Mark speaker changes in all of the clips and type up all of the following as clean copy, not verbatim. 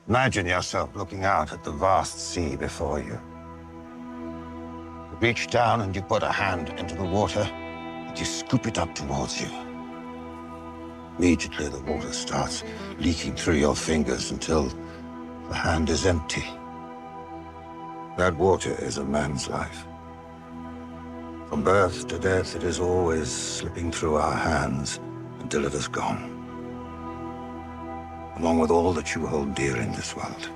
Speaker 1: Imagine yourself looking out at the vast sea before you. You reach down and you put a hand into the water and you scoop it up towards you. Immediately the water starts leaking through your fingers until the hand is empty. That water is a man's life. From birth to death, it is always slipping through our hands until it is gone, along with all that you hold dear in this world.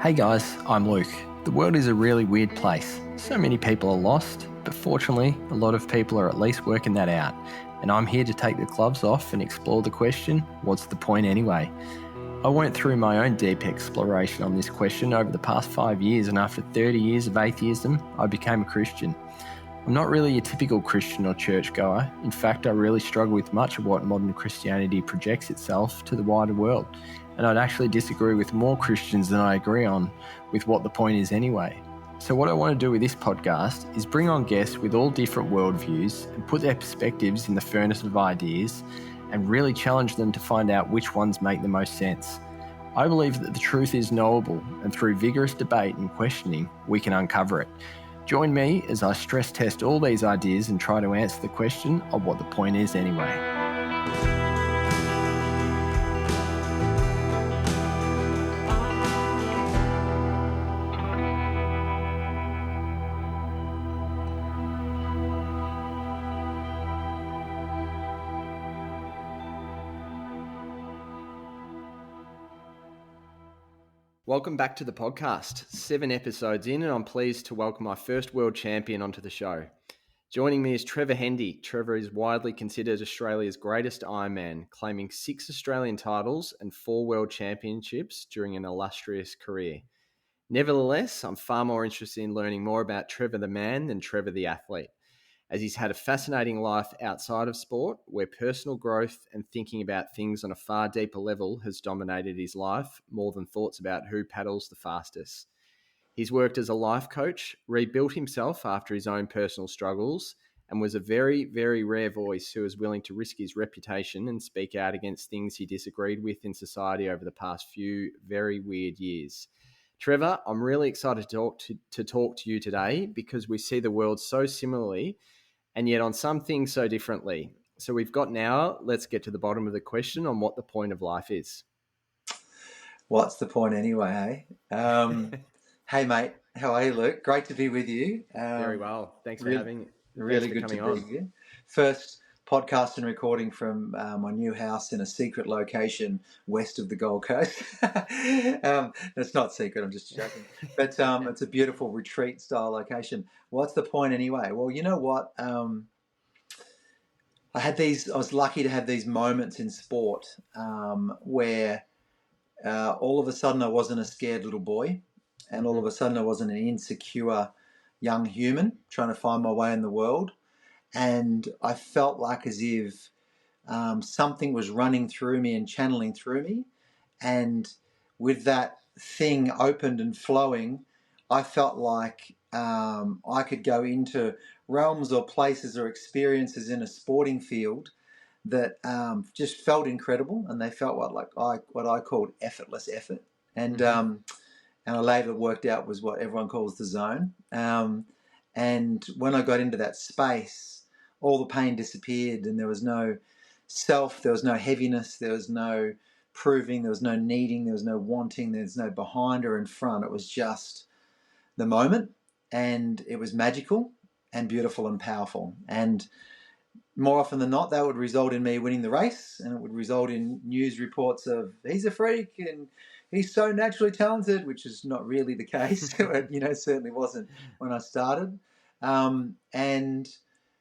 Speaker 2: Hey guys, I'm Luke. The world is a really weird place. So many people are lost, but fortunately, a lot of people are at least working that out. And I'm here to take the gloves off and explore the question, what's the point anyway? I went through my own deep exploration on this question over the past 5 years, and after 30 years of atheism, I became a Christian. I'm not really a typical Christian or churchgoer. In fact, I really struggle with much of what modern Christianity projects itself to the wider world. And I'd actually disagree with more Christians than I agree on with what the point is anyway. So what I want to do with this podcast is bring on guests with all different worldviews and put their perspectives in the furnace of ideas and really challenge them to find out which ones make the most sense. I believe that the truth is knowable, and through vigorous debate and questioning, we can uncover it. Join me as I stress test all these ideas and try to answer the question of what the point is anyway. Welcome back to the podcast. 7 episodes in, and I'm pleased to welcome my first world champion onto the show. Joining me is Trevor Hendy. Trevor is widely considered Australia's greatest Ironman, claiming 6 Australian titles and 4 world championships during an illustrious career. Nevertheless, I'm far more interested in learning more about Trevor the man than Trevor the athlete, as he's had a fascinating life outside of sport where personal growth and thinking about things on a far deeper level has dominated his life more than thoughts about who paddles the fastest. He's worked as a life coach, rebuilt himself after his own personal struggles, and was a very, very rare voice who was willing to risk his reputation and speak out against things he disagreed with in society over the past few very weird years. Trevor, I'm really excited to talk to you today because we see the world so similarly and yet on some things so differently. So we've got now, let's get to the bottom of the question on what the point of life is.
Speaker 3: What's the point anyway, hey? Hey, mate. How are you, Luke? Great to be with you.
Speaker 2: Very well. Thanks for having
Speaker 3: Really good to be here. First podcast and recording from my new house in a secret location west of the Gold Coast. It's not secret, I'm just joking. But it's a beautiful retreat-style location. What's the point anyway? Well, you know what? I was lucky to have these moments in sport where all of a sudden I wasn't a scared little boy, and all of a sudden I wasn't an insecure young human trying to find my way in the world. And I felt like as if something was running through me and channeling through me. And with that thing opened and flowing, I felt like I could go into realms or places or experiences in a sporting field that just felt incredible, and they felt what I called effortless effort. And and I later worked out was what everyone calls the zone. And when I got into that space, all the pain disappeared, and there was no self, there was no heaviness, there was no proving, there was no needing, there was no wanting, there's no behind or in front. It was just the moment, and it was magical and beautiful and powerful. And more often than not, that would result in me winning the race, and it would result in news reports of he's a freak and he's so naturally talented, which is not really the case. It certainly wasn't when I started. And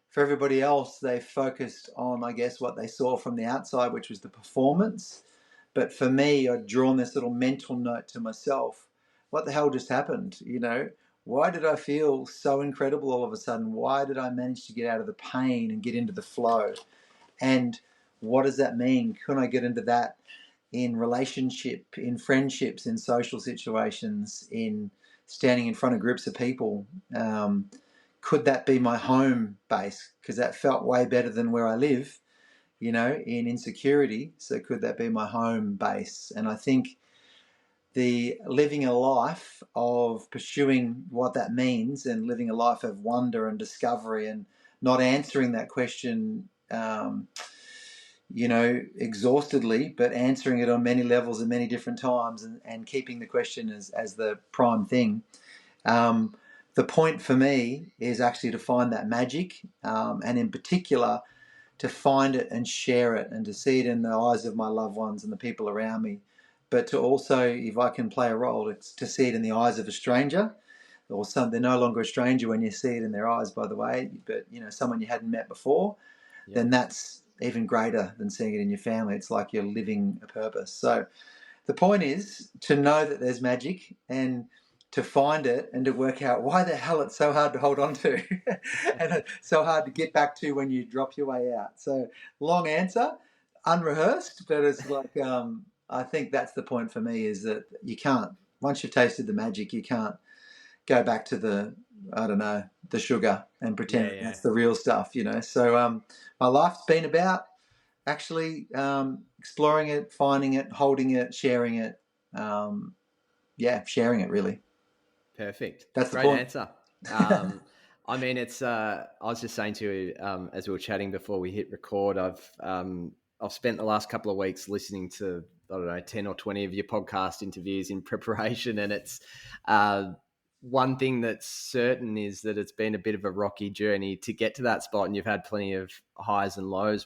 Speaker 3: for everybody else, they focused on, I guess, what they saw from the outside, which was the performance. But for me, I'd drawn this little mental note to myself. What the hell just happened? Why did I feel so incredible all of a sudden? Why did I manage to get out of the pain and get into the flow? And what does that mean? Can I get into that in relationship, in friendships, in social situations, in standing in front of groups of people? Could that be my home base? Because that felt way better than where I live. in insecurity. So could that be my home base? And I think the living a life of pursuing what that means and living a life of wonder and discovery and not answering that question, exhaustedly, but answering it on many levels at many different times and keeping the question as the prime thing. The point for me is actually to find that magic, and in particular, to find it and share it and to see it in the eyes of my loved ones and the people around me. But to also, if I can play a role, it's to see it in the eyes of a stranger, or they're no longer a stranger when you see it in their eyes, by the way, but someone you hadn't met before, then that's even greater than seeing it in your family. It's like you're living a purpose. So the point is to know that there's magic and to find it and to work out why the hell it's so hard to hold on to and it's so hard to get back to when you drop your way out. So long answer, unrehearsed, but it's like I think that's the point for me, is that you can't, once you've tasted the magic, you can't go back to the sugar and pretend that's the real stuff, So my life's been about actually exploring it, finding it, holding it, sharing it. Sharing it, really.
Speaker 2: Perfect.
Speaker 3: That's the
Speaker 2: Great
Speaker 3: point.
Speaker 2: answer. I mean, it's. I was just saying to you as we were chatting before we hit record. I've spent the last couple of weeks listening to 10 or 20 of your podcast interviews in preparation, and it's one thing that's certain is that it's been a bit of a rocky journey to get to that spot, and you've had plenty of highs and lows.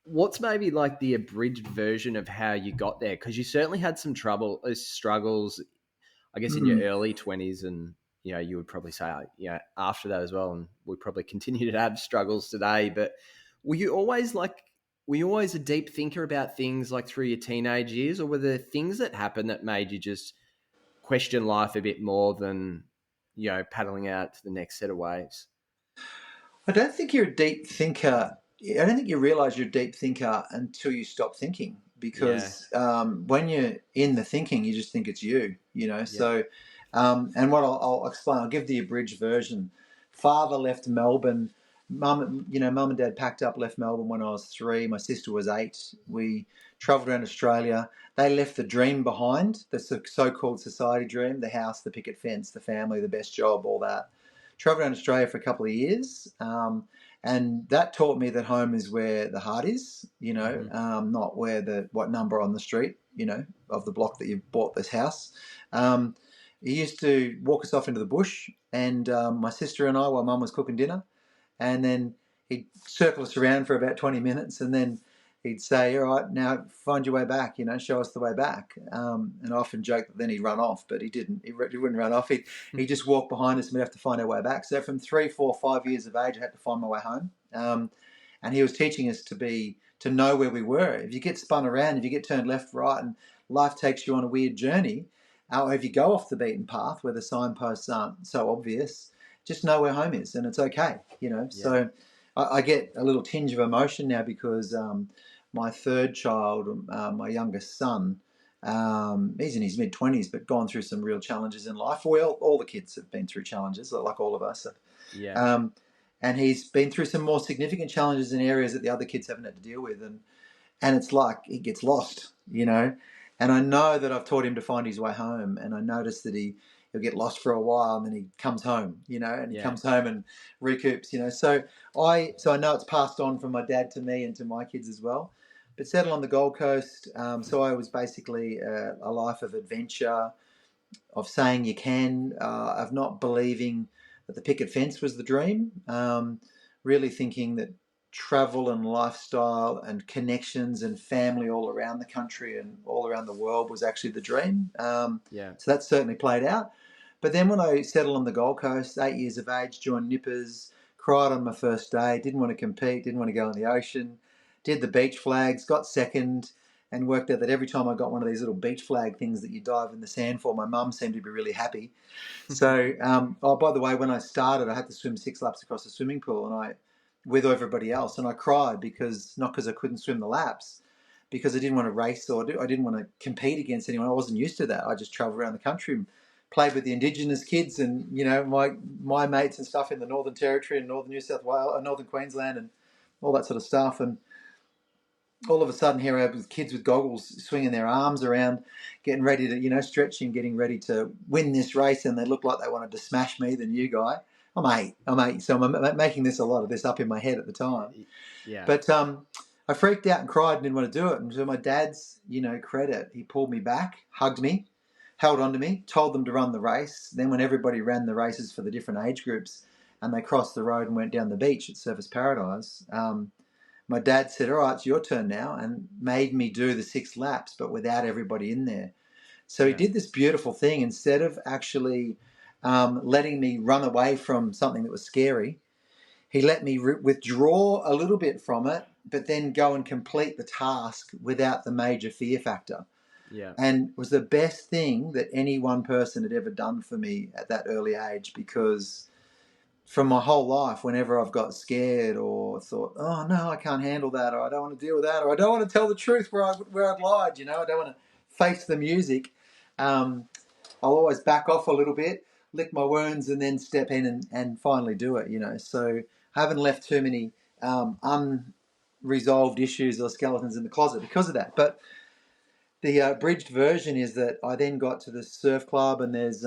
Speaker 2: What's maybe like the abridged version of how you got there? Because you certainly had some struggles, I guess, in your early 20s, and you would probably say after that as well, and we probably continue to have struggles today. But were you always a deep thinker about things like through your teenage years, or were there things that happened that made you just question life a bit more than paddling out to the next set of waves?
Speaker 3: I don't think you're a deep thinker. I don't think you realize you're a deep thinker until you stop thinking, because when you're in the thinking, you just think it's you, So, and what I'll explain, I'll give the abridged version. Father left Melbourne. Mum and Dad packed up, left Melbourne when I was 3. My sister was 8. We travelled around Australia. They left the dream behind, the so-called society dream, the house, the picket fence, the family, the best job, all that. Travelled around Australia for a couple of years, and that taught me that home is where the heart is, not where what number on the street, of the block that you bought this house. He used to walk us off into the bush, and my sister and I, while Mum was cooking dinner, and then he'd circle us around for about 20 minutes, and then he'd say, all right, now find your way back, show us the way back. And I often joke that then he'd run off, but he didn't. He wouldn't run off. He'd just walk behind us and we'd have to find our way back. So from 3, 4, 5 years of age, I had to find my way home. And he was teaching us to know where we were. If you get spun around, if you get turned left, right, and life takes you on a weird journey, or if you go off the beaten path where the signposts aren't so obvious, just know where home is, and it's okay, So I get a little tinge of emotion now because my third child, my youngest son, he's in his mid-20s, but gone through some real challenges in life. Well, all the kids have been through challenges, like all of us. And he's been through some more significant challenges in areas that the other kids haven't had to deal with. And it's like he gets lost, And I know that I've taught him to find his way home. And I notice that he'll get lost for a while and then he comes home, and he comes home and recoups, So I know it's passed on from my dad to me and to my kids as well. But settled on the Gold Coast, so I was basically a life of adventure, of saying you can, of not believing that the picket fence was the dream, really thinking that travel and lifestyle and connections and family all around the country and all around the world was actually the dream. So that certainly played out. But then when I settled on the Gold Coast, 8 years of age, joined Nippers, cried on my first day, didn't want to compete, didn't want to go in the ocean, did the beach flags, got second, and worked out that every time I got one of these little beach flag things that you dive in the sand for, my mum seemed to be really happy. So, by the way, when I started, I had to swim 6 laps across the swimming pool, and with everybody else, and I cried not because I couldn't swim the laps, because I didn't want to race or I didn't want to compete against anyone. I wasn't used to that. I just traveled around the country and played with the Indigenous kids and, my mates and stuff in the Northern Territory and Northern New South Wales, Northern Queensland and all that sort of stuff. And all of a sudden here I have with kids with goggles swinging their arms around, getting ready to, stretching, getting ready to win this race, and they look like they wanted to smash me, the new guy. I'm eight, so I'm making a lot of this up in my head at the time.
Speaker 2: Yeah.
Speaker 3: But I freaked out and cried and didn't want to do it. And to my dad's, credit, he pulled me back, hugged me, held on to me, told them to run the race. Then when everybody ran the races for the different age groups and they crossed the road and went down the beach at Surfers Paradise, my dad said, all right, it's your turn now, and made me do the 6 laps, but without everybody in there. So he did this beautiful thing. Instead of actually letting me run away from something that was scary, he let me withdraw a little bit from it, but then go and complete the task without the major fear factor.
Speaker 2: Yeah.
Speaker 3: And it was the best thing that any one person had ever done for me at that early age, because from my whole life, whenever I've got scared or thought, oh no, I can't handle that, or I don't want to deal with that, or I don't want to tell the truth where I'd lied, I don't want to face the music, I'll always back off a little bit, lick my wounds, and then step in and finally do it, So I haven't left too many unresolved issues or skeletons in the closet because of that. But the abridged version is that I then got to the surf club, and there's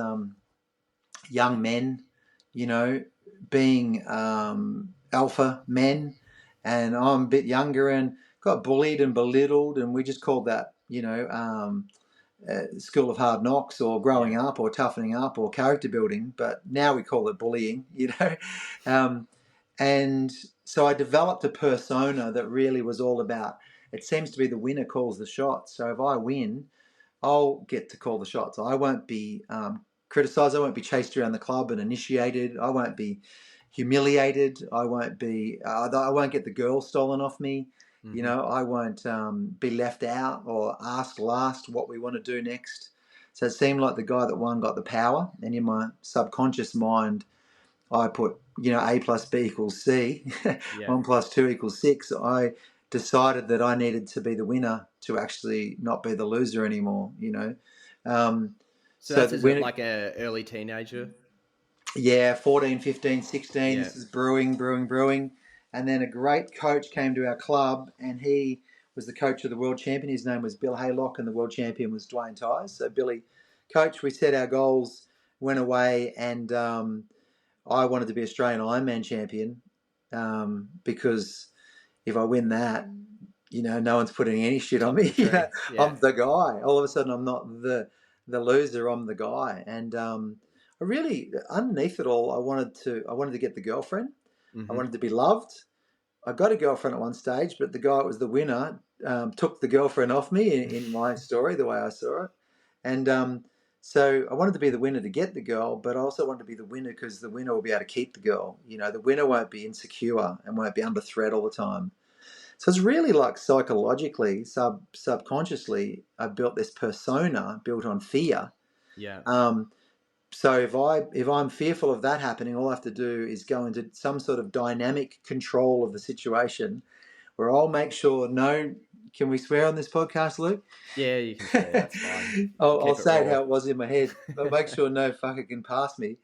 Speaker 3: young men, being alpha men, and I'm a bit younger and got bullied and belittled, and we just called that, School of Hard Knocks, or growing up, or toughening up, or character building, but now we call it bullying, and so I developed a persona that really was all about, it seems to be the winner calls the shots. So if I win, I'll get to call the shots. I won't be criticised. I won't be chased around the club and initiated. I won't be humiliated. I won't get the girl stolen off me.
Speaker 2: Mm-hmm.
Speaker 3: I won't be left out or asked last what we want to do next. So it seemed like the guy that won got the power. And in my subconscious mind, I put, A plus B equals C, 1 plus 2 equals 6. I decided that I needed to be the winner to actually not be the loser anymore,
Speaker 2: So that's like an early teenager?
Speaker 3: Yeah, 14, 15, 16. Yeah. This is brewing. And then a great coach came to our club, and he was the coach of the world champion. His name was Bill Haylock, and the world champion was Dwayne Tyers. So Billy, coach, we set our goals, went away, and I wanted to be Australian Ironman champion, because if I win that, no one's putting any shit on me. I'm the guy. All of a sudden, I'm not the loser. I'm the guy. And I really, underneath it all, I wanted to get the girlfriend. Mm-hmm. I wanted to be loved. I got a girlfriend at one stage, but the guy that was the winner took the girlfriend off me in my story, the way I saw it. And so I wanted to be the winner to get the girl, but I also wanted to be the winner because the winner will be able to keep the girl. The winner won't be insecure and won't be under threat all the time. So it's really like psychologically, subconsciously, I built this persona built on fear.
Speaker 2: Yeah.
Speaker 3: So if I'm fearful of that happening, all I have to do is go into some sort of dynamic control of the situation, where I'll make sure can we swear on this podcast, Luke?
Speaker 2: Yeah, you can swear. That's fine.
Speaker 3: I'll say it how it was in my head, but make sure no fucker can pass me,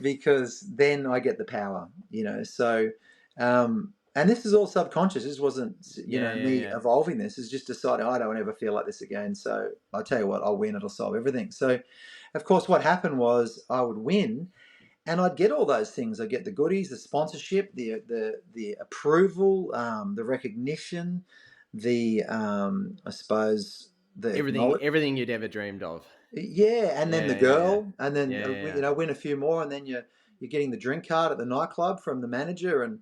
Speaker 3: because then I get the power, So, and this is all subconscious. This wasn't, me evolving this. It's just deciding I don't ever feel like this again. So I'll tell you what, I'll win. It'll solve everything. So, of course, what happened was I would win, and I'd get all those things. I'd get the goodies, the sponsorship, the approval, the recognition, I suppose the
Speaker 2: everything you'd ever dreamed of.
Speaker 3: Yeah, and then the girl, and then win a few more, and then you're getting the drink card at the nightclub from the manager, and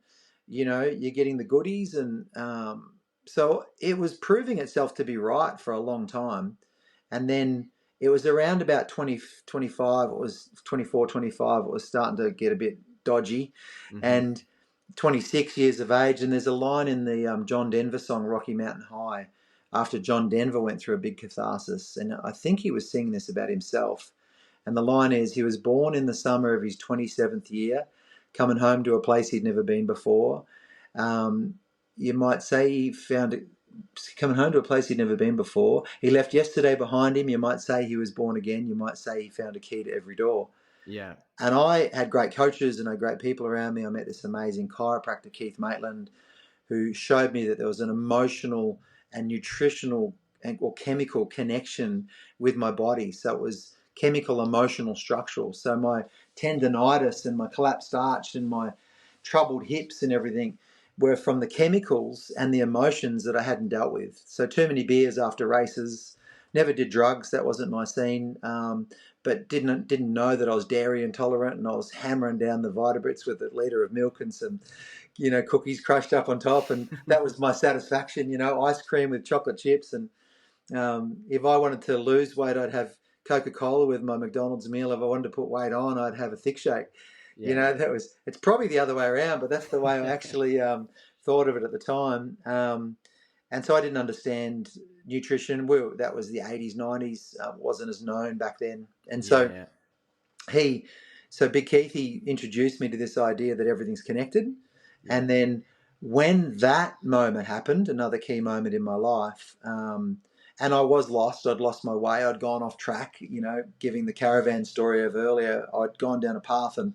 Speaker 3: you're getting the goodies, and so it was proving itself to be right for a long time, and then it was around about 20, 25, it was 24, 25, it was starting to get a bit dodgy, and 26 years of age, and there's a line in the John Denver song Rocky Mountain High, after John Denver went through a big catharsis, and I think he was singing this about himself, and the line is, he was born in the summer of his 27th year, coming home to a place he'd never been before. You might say he found it, coming home to a place he'd never been before. He left yesterday behind him. You might say he was born again. You might say he found a key to every door.
Speaker 2: Yeah.
Speaker 3: And I had great coaches and I had great people around me. I met this amazing chiropractor, Keith Maitland, who showed me that there was an emotional and nutritional or chemical connection with my body. So it was chemical, emotional, structural. So my tendonitis and my collapsed arch and my troubled hips and everything were from the chemicals and the emotions that I hadn't dealt with. So too many beers after races, never did drugs. That wasn't my scene. But didn't know that I was dairy intolerant, and I was hammering down the Vitabrits with a litre of milk and some, cookies crushed up on top, and that was my satisfaction. Ice cream with chocolate chips, and if I wanted to lose weight, I'd have Coca-Cola with my McDonald's meal. If I wanted to put weight on, I'd have a thick shake.
Speaker 2: Yeah.
Speaker 3: It's probably the other way around, but that's the way I actually thought of it at the time. And so I didn't understand nutrition. That was the 80s, 90s, wasn't as known back then. And so Big Keith, he introduced me to this idea that everything's connected.
Speaker 2: Yeah.
Speaker 3: And then when that moment happened, another key moment in my life, and I was lost. I'd lost my way. I'd gone off track, giving the caravan story of earlier. I'd gone down a path and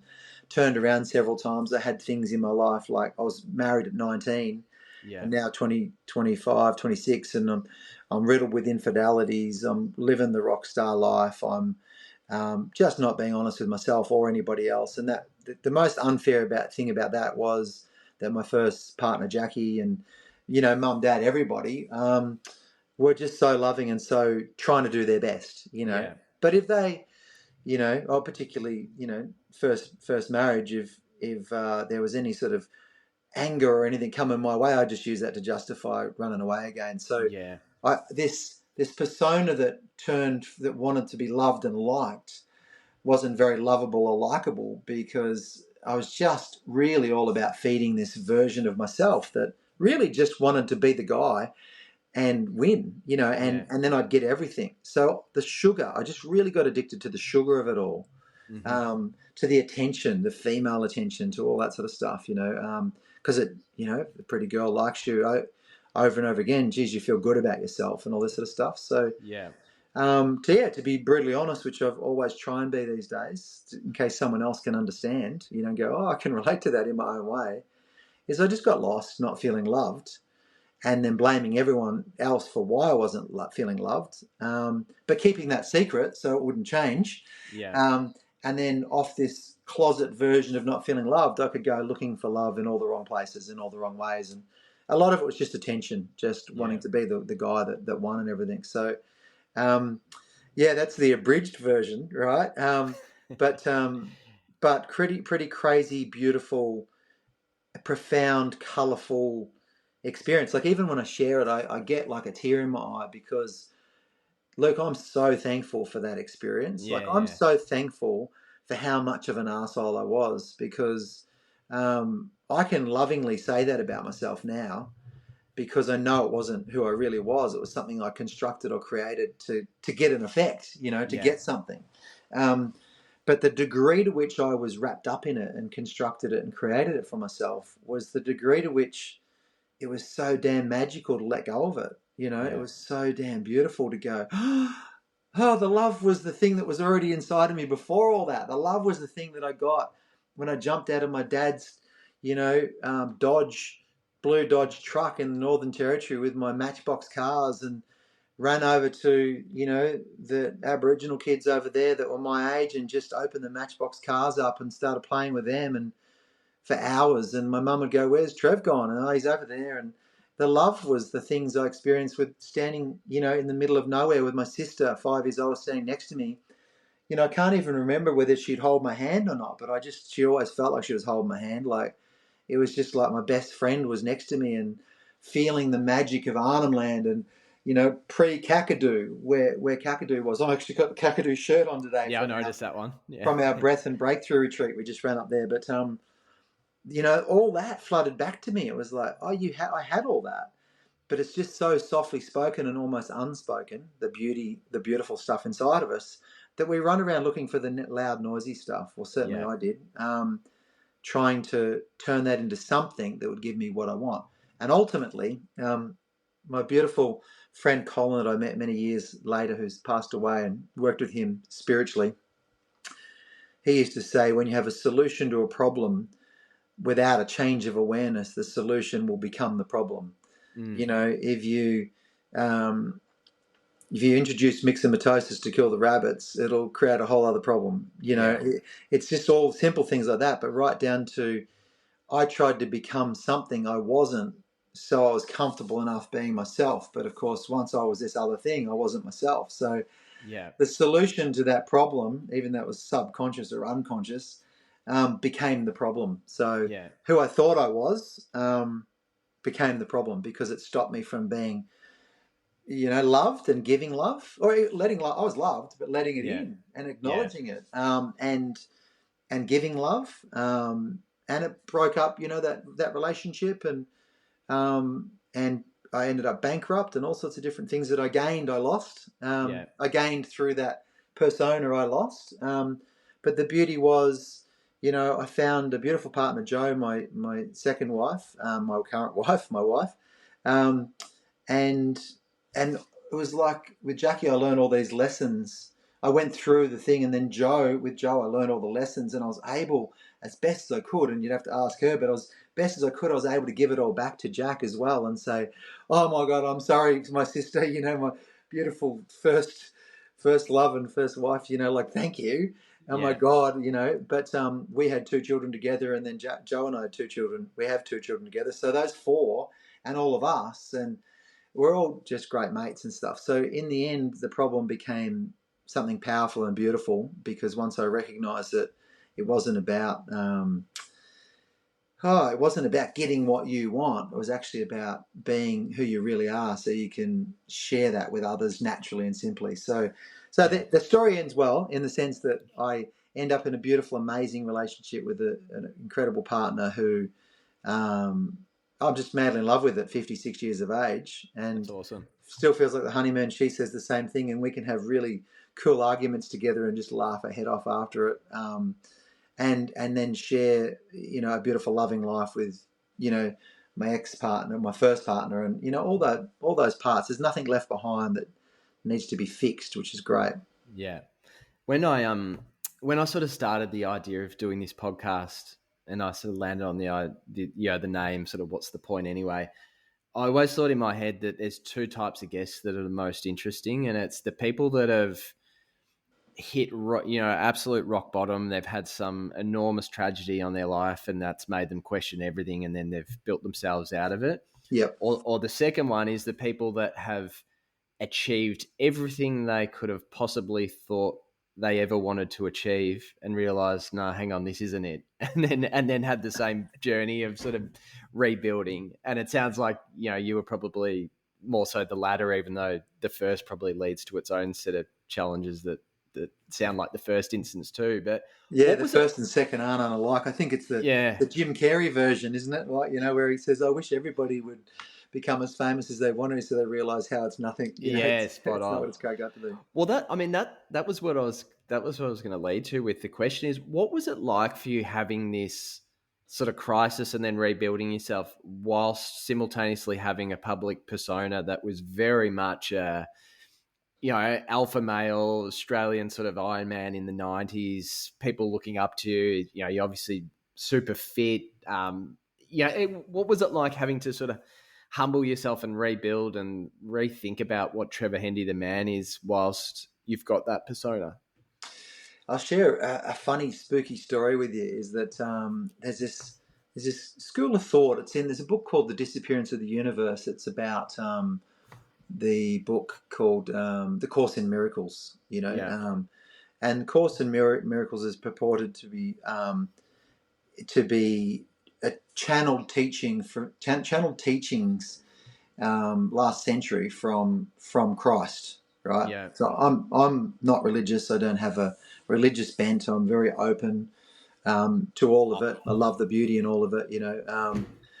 Speaker 3: turned around several times. I had things in my life, like I was married at 19 and now 20, 25, 26, and I'm riddled with infidelities. I'm living the rock star life. I'm just not being honest with myself or anybody else. And that the most unfair thing about that was that my first partner, Jackie, and, mum, dad, everybody, were just so loving and so trying to do their best,
Speaker 2: Yeah.
Speaker 3: But if they, or particularly, first marriage, if there was any sort of anger or anything coming my way, I just use that to justify running away again. So this persona that wanted to be loved and liked wasn't very lovable or likable, because I was just really all about feeding this version of myself that really just wanted to be the guy and win, and then I'd get everything. So the sugar, I just really got addicted to the sugar of it all, to the attention, the female attention, to all that sort of stuff, because the pretty girl likes you over and over again. Geez, you feel good about yourself and all this sort of stuff. So to be brutally honest, which I've always tried and be these days, in case someone else can understand, and go, oh, I can relate to that in my own way, is I just got lost, not feeling loved, and then blaming everyone else for why I wasn't feeling loved, but keeping that secret so it wouldn't change. And then off this closet version of not feeling loved, I could go looking for love in all the wrong places, in all the wrong ways. And a lot of it was just attention, just wanting to be the guy that won and everything. So, that's the abridged version, right? But pretty crazy, beautiful, profound, colourful experience. Like, even when I share it, I get like a tear in my eye, because Luke, I'm so thankful for that experience. I'm so thankful for how much of an arsehole I was, because I can lovingly say that about myself now, because I know it wasn't who I really was. It was something I constructed or created to get an effect, to get something. But the degree to which I was wrapped up in it and constructed it and created it for myself was the degree to which it was so damn magical to let go of it. It was so damn beautiful to go, oh, the love was the thing that was already inside of me before all that. The love was the thing that I got when I jumped out of my dad's, blue Dodge truck in the Northern Territory with my Matchbox cars, and ran over to, the Aboriginal kids over there that were my age, and just opened the Matchbox cars up and started playing with them and for hours. And my mum would go, where's Trev gone? And oh, he's over there. And the love was the things I experienced with standing, in the middle of nowhere with my sister, 5 years old, standing next to me. I can't even remember whether she'd hold my hand or not, but she always felt like she was holding my hand. Like, it was just like my best friend was next to me, and feeling the magic of Arnhem Land, and, pre-Kakadu, where Kakadu was. I actually got the Kakadu shirt on today.
Speaker 2: Yeah, I noticed that one. Yeah.
Speaker 3: From our breath and breakthrough retreat. We just ran up there. But, all that flooded back to me. It was like, oh, I had all that. But it's just so softly spoken and almost unspoken, the beautiful stuff inside of us, that we run around looking for the loud, noisy stuff. Well, certainly I did. Trying to turn that into something that would give me what I want. And ultimately, my beautiful friend Colin, that I met many years later, who's passed away, and worked with him spiritually, he used to say, when you have a solution to a problem without a change of awareness, the solution will become the problem. If you if you introduce myxomatosis to kill the rabbits, it'll create a whole other problem.
Speaker 2: Yeah.
Speaker 3: It's just all simple things like that, but right down to I tried to become something I wasn't, so I was comfortable enough being myself. But of course, once I was this other thing, I wasn't myself. So
Speaker 2: Yeah.
Speaker 3: the solution to that problem, even though it was subconscious or unconscious, became the problem. So
Speaker 2: Yeah.
Speaker 3: who I thought I was became the problem because it stopped me from being, loved and giving love, or letting love. I was loved, but letting it
Speaker 2: Yeah.
Speaker 3: in and
Speaker 2: Yeah.
Speaker 3: acknowledging it, and giving love. And it broke up, that relationship, and I ended up bankrupt, and all sorts of different things that I gained, I lost.
Speaker 2: Yeah.
Speaker 3: I gained through that persona I lost. But the beauty was, I found a beautiful partner, Jo, my second wife, my current wife, my wife, and and it was like with Jackie, I learned all these lessons. I went through the thing, and then with Jo, I learned all the lessons, and I was able, as best as I could, and you'd have to ask her, but I was best as I could. I was able to give it all back to Jack as well, and say, "Oh my God, I'm sorry to my sister. My beautiful first love and first wife. Like thank you. Oh my
Speaker 2: Yeah.
Speaker 3: God, But we had two children together, and then Jo and I had two children. We have two children together, so those four, and all of us, and we're all just great mates and stuff. So in the end, the problem became something powerful and beautiful, because once I recognized that it wasn't about it wasn't about getting what you want. It was actually about being who you really are, so you can share that with others naturally and simply. So
Speaker 2: Yeah.
Speaker 3: the story ends well in the sense that I end up in a beautiful, amazing relationship with an incredible partner who I'm just madly in love with at 56 years of age,
Speaker 2: That's
Speaker 3: and
Speaker 2: awesome.
Speaker 3: still feels like the honeymoon. She says the same thing, and we can have really cool arguments together and just laugh our head off after it. And then share, a beautiful, loving life with, my ex partner, my first partner, and all those parts. There's nothing left behind that needs to be fixed, which is great.
Speaker 2: Yeah. When I sort of started the idea of doing this podcast, and I sort of landed on the name, sort of what's the point anyway. I always thought in my head that there's two types of guests that are the most interesting, and it's the people that have hit absolute rock bottom. They've had some enormous tragedy on their life, and that's made them question everything, and then they've built themselves out of it.
Speaker 3: Yep.
Speaker 2: Or the second one is the people that have achieved everything they could have possibly thought they ever wanted to achieve, and realized, no, hang on, this isn't it. And then had the same journey of sort of rebuilding. And it sounds like, you were probably more so the latter, even though the first probably leads to its own set of challenges that sound like the first instance too. But
Speaker 3: Yeah,
Speaker 2: what
Speaker 3: the
Speaker 2: was it?
Speaker 3: first and second aren't unlike. I think it's
Speaker 2: Yeah.
Speaker 3: the Jim Carrey version, isn't it? Like, where he says, "I wish everybody would become as famous as they want to, so they realize how it's nothing.
Speaker 2: Yeah, spot
Speaker 3: It's not
Speaker 2: on.
Speaker 3: what it's cracked up to be."
Speaker 2: Well, that was what I was going to lead to with the question is, what was it like for you having this sort of crisis and then rebuilding yourself whilst simultaneously having a public persona that was very much alpha male Australian sort of Ironman in the 90s, people looking up to you, you're obviously super fit. What was it like having to sort of humble yourself and rebuild and rethink about what Trevor Hendy the man is whilst you've got that persona?
Speaker 3: I'll share a funny, spooky story with you. Is that there's this school of thought. There's a book called The Disappearance of the Universe. It's about the book called The Course in Miracles.
Speaker 2: Yeah.
Speaker 3: And Course in Miracles is purported to be a channeled teachings last century from Christ, right?
Speaker 2: Yeah.
Speaker 3: So I'm not religious. I don't have a religious bent. I'm very open to all of it. I love the beauty in all of it.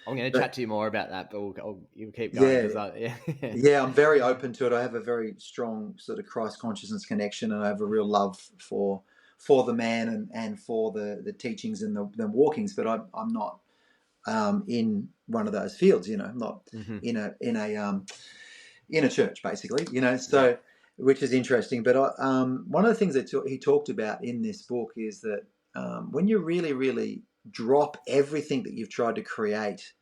Speaker 2: I'm going to chat to you more about that, but you'll keep going.
Speaker 3: Yeah, yeah, I'm very open to it. I have a very strong sort of Christ consciousness connection, and I have a real love for the man and for the teachings and the walkings. But I'm not in one of those fields. I'm not
Speaker 2: Mm-hmm.
Speaker 3: in a church, basically. So
Speaker 2: Yeah.
Speaker 3: which is interesting. But one of the things that he talked about in this book is that when you really, really drop everything that you've tried to create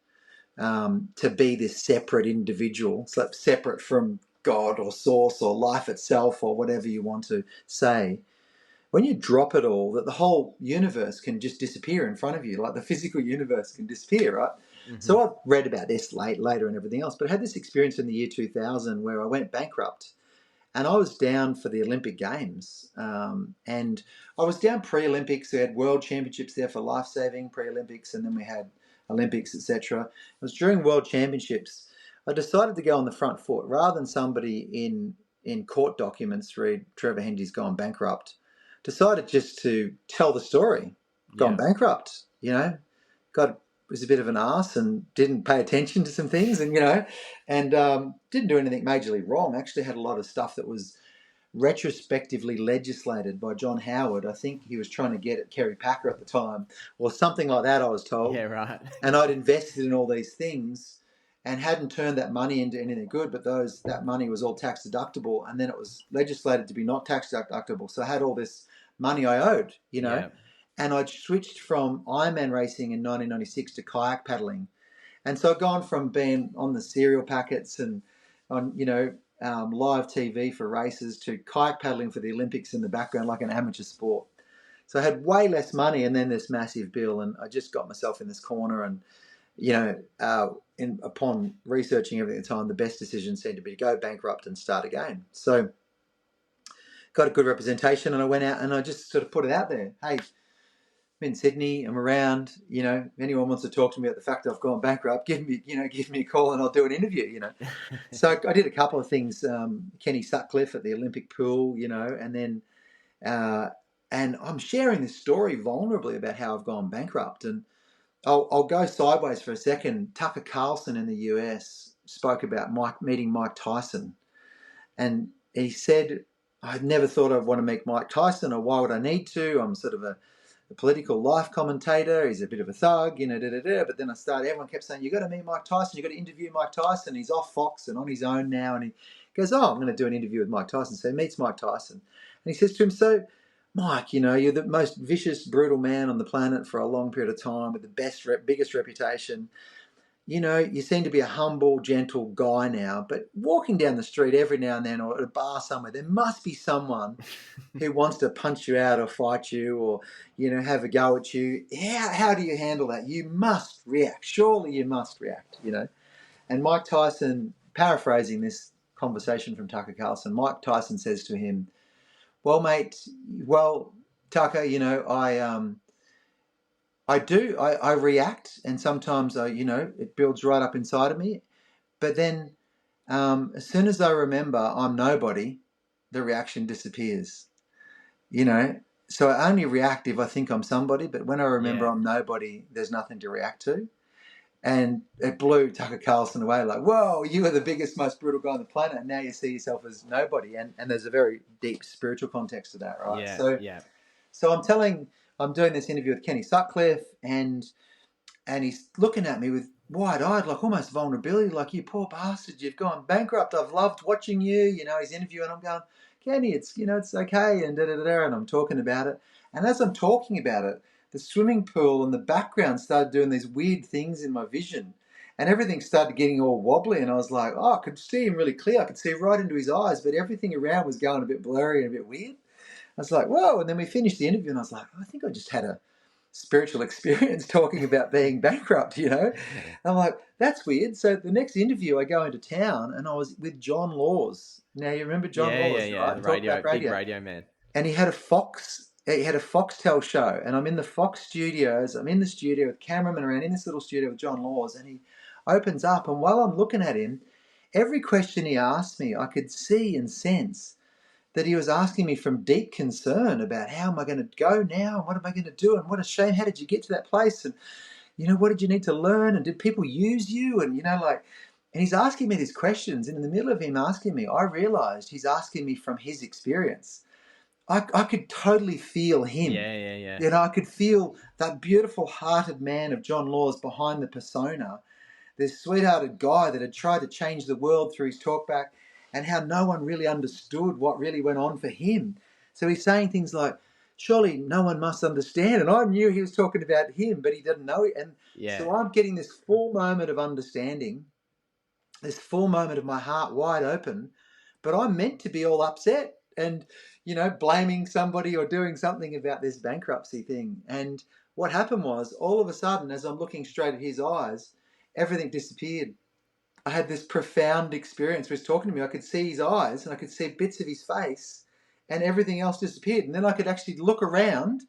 Speaker 3: to be this separate individual, so separate from God or source or life itself or whatever you want to say. When you drop it all, that the whole universe can just disappear in front of you, like the physical universe can disappear, right?
Speaker 2: Mm-hmm.
Speaker 3: So I've read about this later and everything else, but I had this experience in the year 2000 where I went bankrupt. And I was down for the Olympic Games, and I was down pre-Olympics. We had World Championships there for life-saving pre-Olympics, and then we had Olympics, etc. It was during World Championships. I decided to go on the front foot rather than somebody in court documents read Trevor Hendy's gone bankrupt. Decided just to tell the story. Gone bankrupt, was a bit of an arse and didn't pay attention to some things, and didn't do anything majorly wrong. Actually had a lot of stuff that was retrospectively legislated by John Howard. I think he was trying to get at Kerry Packer at the time or something like that, I was told.
Speaker 2: Yeah, right.
Speaker 3: And I'd invested in all these things and hadn't turned that money into anything good, but that money was all tax deductible, and then it was legislated to be not tax deductible. So I had all this money I owed, and I'd switched from Ironman racing in 1996 to kayak paddling. And so I'd gone from being on the cereal packets and on, live TV for races to kayak paddling for the Olympics in the background like an amateur sport. So I had way less money and then this massive bill, and I just got myself in this corner. And, upon researching everything at the time, the best decision seemed to be to go bankrupt and start again. So got a good representation, and I went out and I just sort of put it out there. Hey, I'm in Sydney, I'm around, if anyone wants to talk to me about the fact that I've gone bankrupt, give me a call and I'll do an interview, So I did a couple of things, Kenny Sutcliffe at the Olympic pool, and then, and I'm sharing this story vulnerably about how I've gone bankrupt. And I'll go sideways for a second. Tucker Carlson in the US spoke about meeting Mike Tyson. And he said, I'd never thought I'd want to meet Mike Tyson, or why would I need to? I'm sort of a political life commentator. He's a bit of a thug, But then everyone kept saying, you got to meet Mike Tyson. You got to interview Mike Tyson. He's off Fox and on his own now. And he goes, I'm going to do an interview with Mike Tyson. So he meets Mike Tyson. And he says to him, so, Mike, you're the most vicious, brutal man on the planet for a long period of time with the biggest reputation. You seem to be a humble, gentle guy now, but walking down the street every now and then or at a bar somewhere, there must be someone who wants to punch you out or fight you or, have a go at you. How do you handle that? You must react. Surely you must react, And Mike Tyson, paraphrasing this conversation from Tucker Carlson, Mike Tyson says to him, well, mate, Tucker, I react, and sometimes it builds right up inside of me. But then as soon as I remember I'm nobody, the reaction disappears, So I only react if I think I'm somebody, but when I remember I'm nobody, there's nothing to react to. And it blew Tucker Carlson away, like, whoa, you are the biggest, most brutal guy on the planet, and now you see yourself as nobody. And there's a very deep spiritual context to that, right? So I'm doing this interview with Kenny Sutcliffe, and he's looking at me with wide-eyed, like almost vulnerability, like, you poor bastard, you've gone bankrupt. I've loved watching you, he's interviewing. I'm going, Kenny, it's okay, and da-da-da-da, and I'm talking about it. And as I'm talking about it, the swimming pool and the background started doing these weird things in my vision, and everything started getting all wobbly, and I was like, I could see him really clear. I could see right into his eyes, but everything around was going a bit blurry and a bit weird. I was like, whoa. And then we finished the interview, and I was like, I think I just had a spiritual experience talking about being bankrupt, And I'm like, that's weird. So the next interview, I go into town, and I was with John Laws. Now, you remember John Laws, right?
Speaker 2: The big radio man.
Speaker 3: And he had a Foxtel show, and I'm in the Fox studios. I'm in the studio with cameramen around in this little studio with John Laws, and he opens up, and while I'm looking at him, every question he asked me, I could see and sense that he was asking me from deep concern about how am I going to go now, and what am I going to do, and what a shame, how did you get to that place, and what did you need to learn, and did people use you, and and he's asking me these questions, and in the middle of him asking me, I realized he's asking me from his experience. I could totally feel him.
Speaker 2: Yeah.
Speaker 3: I could feel that beautiful hearted man of John Laws behind the persona, this sweethearted guy that had tried to change the world through his talkback, and how no one really understood what really went on for him. So he's saying things like, surely no one must understand. And I knew he was talking about him, but he didn't know it. And
Speaker 2: Yeah.
Speaker 3: so I'm getting this full moment of understanding, this full moment of my heart wide open, but I'm meant to be all upset and, blaming somebody or doing something about this bankruptcy thing. And what happened was, all of a sudden, as I'm looking straight at his eyes, everything disappeared. I had this profound experience. He was talking to me. I could see his eyes and I could see bits of his face, and everything else disappeared. And then I could actually look around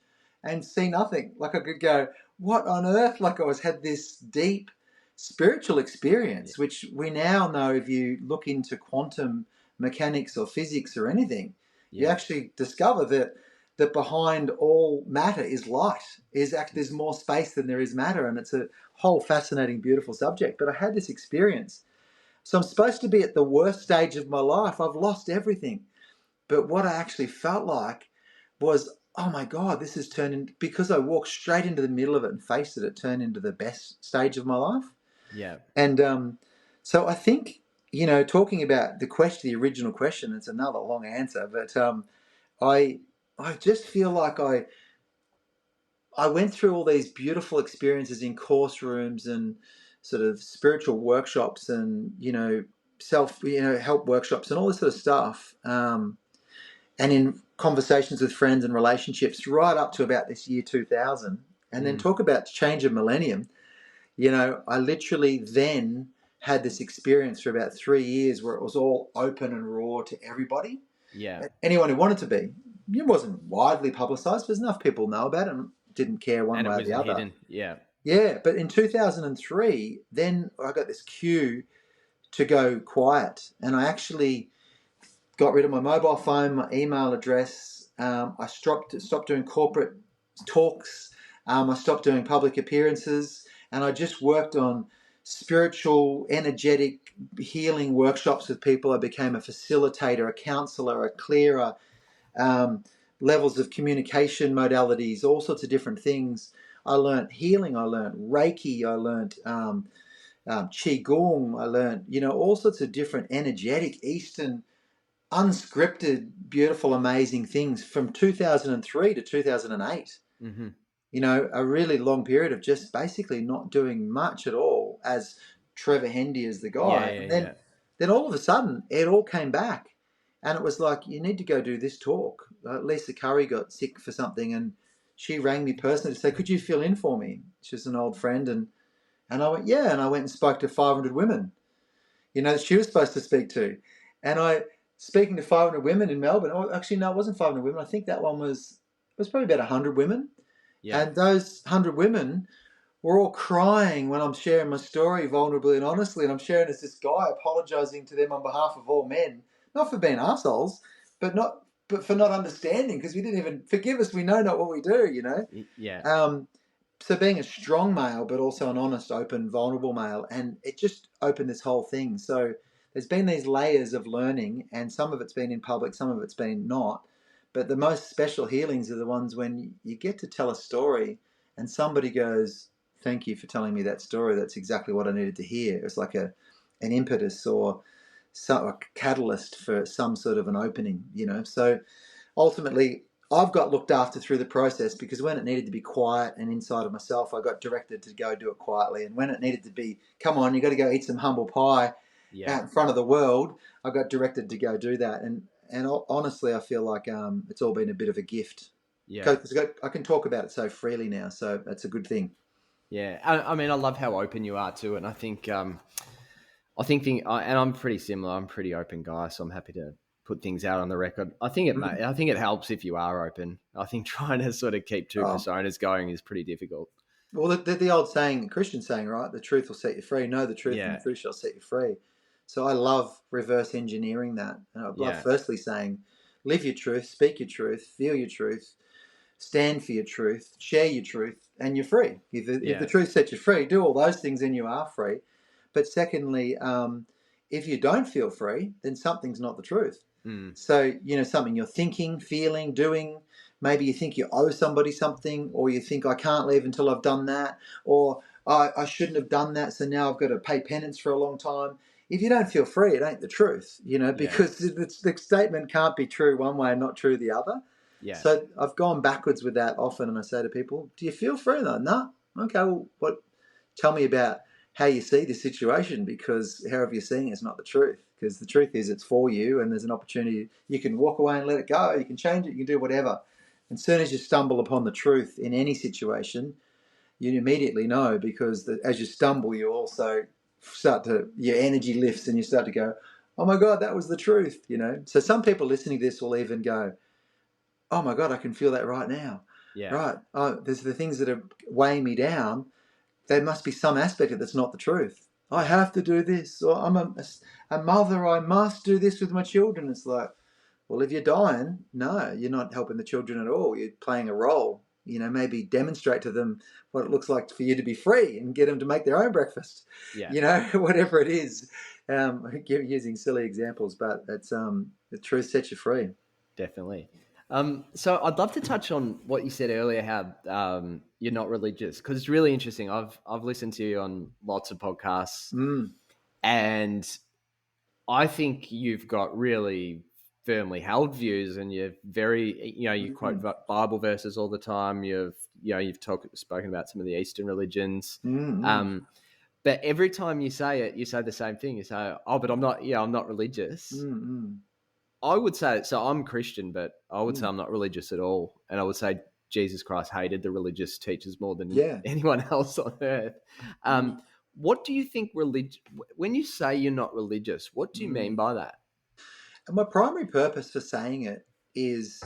Speaker 3: and see nothing. Like, I could go, what on earth? Like, had this deep spiritual experience, which we now know, if you look into quantum mechanics or physics or anything, you actually discover that behind all matter is light. There's more space than there is matter, and it's a whole fascinating, beautiful subject. But I had this experience. So I'm supposed to be at the worst stage of my life. I've lost everything. But what I actually felt like was, oh my God, this has turned into, because I walked straight into the middle of it and faced it, it turned into the best stage of my life.
Speaker 2: Yeah.
Speaker 3: And so I think, talking about the original question, it's another long answer, but I just feel like I went through all these beautiful experiences in course rooms and sort of spiritual workshops and, help workshops and all this sort of stuff. And in conversations with friends and relationships right up to about this year 2000. And then talk about change of millennium. I literally then had this experience for about 3 years where it was all open and raw to everybody.
Speaker 2: Yeah.
Speaker 3: Anyone who wanted to be. It wasn't widely publicized, but enough people know about it and didn't care one way or the other.
Speaker 2: Hidden. Yeah.
Speaker 3: Yeah, but in 2003, then I got this cue to go quiet, and I actually got rid of my mobile phone, my email address. I stopped doing corporate talks. I stopped doing public appearances, and I just worked on spiritual, energetic healing workshops with people. I became a facilitator, a counselor, a clearer, levels of communication modalities, all sorts of different things. I learned healing. I learned Reiki. I learned Qigong. I learned, all sorts of different energetic Eastern, unscripted, beautiful, amazing things from 2003 to 2008.
Speaker 2: Mm-hmm.
Speaker 3: A really long period of just basically not doing much at all as Trevor Hendy as the guy. And then all of a sudden, it all came back. And it was like, you need to go do this talk. Lisa Curry got sick for something, and she rang me personally to say, could you fill in for me? She's an old friend. And I went, yeah. And I went and spoke to 500 women, that she was supposed to speak to. And speaking to 500 women in Melbourne, actually, no, it wasn't 500 women. I think that one was probably about 100 women. Yeah. And those 100 women were all crying when I'm sharing my story vulnerably and honestly. And I'm sharing as this guy apologizing to them on behalf of all men, not for being assholes, but for not understanding, because we didn't even forgive us. We know not what we do,
Speaker 2: Yeah.
Speaker 3: So being a strong male, but also an honest, open, vulnerable male. And it just opened this whole thing. So there's been these layers of learning, and some of it's been in public, some of it's been not. But the most special healings are the ones when you get to tell a story and somebody goes, thank you for telling me that story. That's exactly what I needed to hear. It's like an impetus or a catalyst for some sort of an opening, So ultimately, I've got looked after through the process, because when it needed to be quiet and inside of myself, I got directed to go do it quietly. And when it needed to be, come on, you got to go eat some humble pie out in front of the world, I got directed to go do that. And honestly, I feel like it's all been a bit of a gift. Yeah. Because I can talk about it so freely now, so that's a good thing.
Speaker 2: Yeah, I mean, I love how open you are too, and I think, and I'm pretty similar. I'm a pretty open guy, so I'm happy to put things out on the record. I think it helps if you are open. I think trying to sort of keep two personas going is pretty difficult.
Speaker 3: Well, the old saying, Christian saying, right? The truth will set you free. Know the truth, and the truth shall set you free. So I love reverse engineering that. And I love firstly saying, live your truth, speak your truth, feel your truth, stand for your truth, share your truth, and you're free. If the truth sets you free, do all those things and you are free. But secondly, if you don't feel free, then something's not the truth. So, something you're thinking, feeling, doing, maybe you think you owe somebody something, or you think I can't leave until I've done that, or I shouldn't have done that, so now I've got to pay penance for a long time. If you don't feel free, it ain't the truth, because the statement can't be true one way and not true the other.
Speaker 2: Yeah.
Speaker 3: So I've gone backwards with that often, and I say to people, "Do you feel free?" No, no. Okay, well, what? Tell me about how you see the situation, because however you're seeing it is not the truth. Because the truth is, it's for you, and there's an opportunity. You can walk away and let it go. You can change it. You can do whatever. And as soon as you stumble upon the truth in any situation, you immediately know, because as you stumble, you also your energy lifts, and you start to go, "Oh my God, that was the truth." So some people listening to this will even go, "Oh my God, I can feel that right now."
Speaker 2: Yeah.
Speaker 3: Right. Oh, there's the things that are weighing me down. There must be some aspect of it that's not the truth. I
Speaker 2: Yeah.
Speaker 3: have to do this, or I'm a mother, I must do this with my children. It's like, well, if you're dying, no, you're not helping the children at all. You're playing a role. Maybe demonstrate to them what it looks like for you to be free, and get them to make their own breakfast.
Speaker 2: Yeah.
Speaker 3: Whatever it is. Using silly examples, but it's the truth sets you free.
Speaker 2: Definitely. So I'd love to touch on what you said earlier, how you're not religious, because it's really interesting. I've listened to you on lots of podcasts,
Speaker 3: Mm.
Speaker 2: and I think you've got really firmly held views, and you're very, you quote Bible verses all the time. You've spoken about some of the Eastern religions.
Speaker 3: Mm.
Speaker 2: But every time you say it, you say the same thing. You say, "Oh, but I'm not religious."
Speaker 3: Mm. Mm.
Speaker 2: I would say so. I'm Christian, but I would say
Speaker 3: Mm.
Speaker 2: I'm not religious at all, and I would say Jesus Christ hated the religious teachers more than
Speaker 3: Yeah.
Speaker 2: anyone else on earth.
Speaker 3: Mm.
Speaker 2: What do you think when you say you're not religious? What do you
Speaker 3: Mm.
Speaker 2: mean by that?
Speaker 3: And my primary purpose for saying it is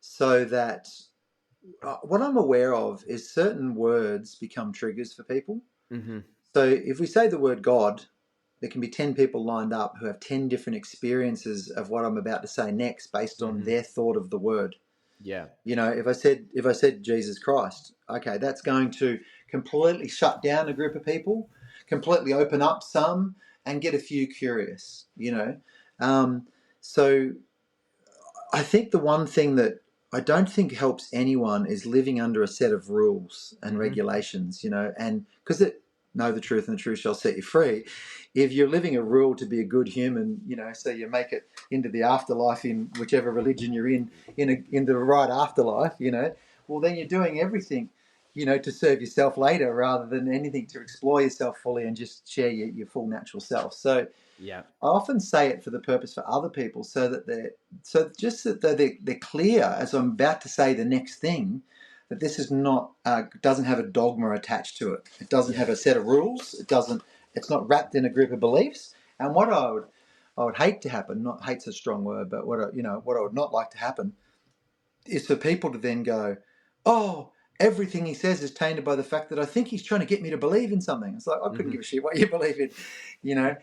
Speaker 3: so that what I'm aware of is certain words become triggers for people.
Speaker 2: Mm-hmm.
Speaker 3: So if we say the word God, there can be 10 people lined up who have 10 different experiences of what I'm about to say next based on
Speaker 2: Mm-hmm.
Speaker 3: their thought of the word.
Speaker 2: Yeah.
Speaker 3: If I said Jesus Christ, okay, that's going to completely shut down a group of people, completely open up some, and get a few curious. So I think the one thing that I don't think helps anyone is living under a set of rules and
Speaker 2: Mm-hmm.
Speaker 3: regulations, and because know the truth and the truth shall set you free. If you're living a rule to be a good human, so you make it into the afterlife in whichever religion you're in the right afterlife, well, then you're doing everything, to serve yourself later rather than anything to explore yourself fully and just share your full natural self. So
Speaker 2: Yeah.
Speaker 3: I often say it for the purpose for other people, so that they're clear as I'm about to say the next thing, that this is not doesn't have a dogma attached to it. It doesn't
Speaker 2: Yeah.
Speaker 3: have a set of rules. It's not wrapped in a group of beliefs. And what I would hate to happen, not hate's a strong word, but what I would not like to happen is for people to then go, "Oh, everything he says is tainted by the fact that I think he's trying to get me to believe in something." It's like, I couldn't
Speaker 2: Mm-hmm.
Speaker 3: give a shit what you believe in, you know.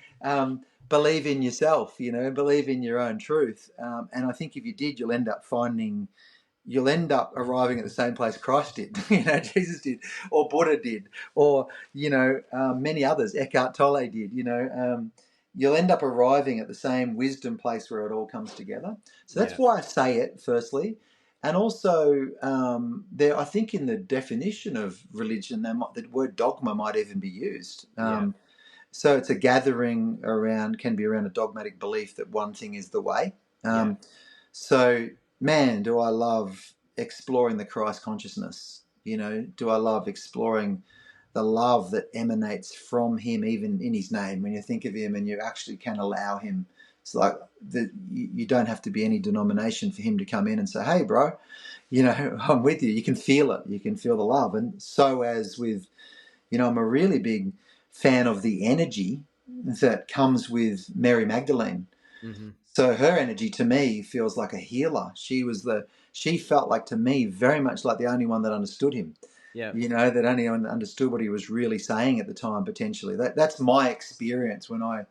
Speaker 3: Believe in yourself, believe in your own truth. And I think if you did, you'll end up arriving at the same place Christ did, Jesus did, or Buddha did, or many others, Eckhart Tolle did. You'll end up arriving at the same wisdom place where it all comes together. So that's
Speaker 2: Yeah.
Speaker 3: why I say it firstly, and also I think in the definition of religion, the word dogma might even be used.
Speaker 2: Yeah.
Speaker 3: So it's a gathering can be around a dogmatic belief that one thing is the way.
Speaker 2: Yeah.
Speaker 3: So, man, do I love exploring the Christ consciousness? Do I love exploring the love that emanates from him, even in his name? When you think of him and you actually can allow him, it's like you don't have to be any denomination for him to come in and say, "Hey, bro, I'm with you." You can feel it. You can feel the love. And so as with, I'm a really big fan of the energy that comes with Mary Magdalene.
Speaker 2: Mm-hmm.
Speaker 3: So her energy to me feels like a healer. She felt like, to me, very much like the only one that understood him.
Speaker 2: Yeah.
Speaker 3: That only one understood what he was really saying at the time, potentially. That's my experience when I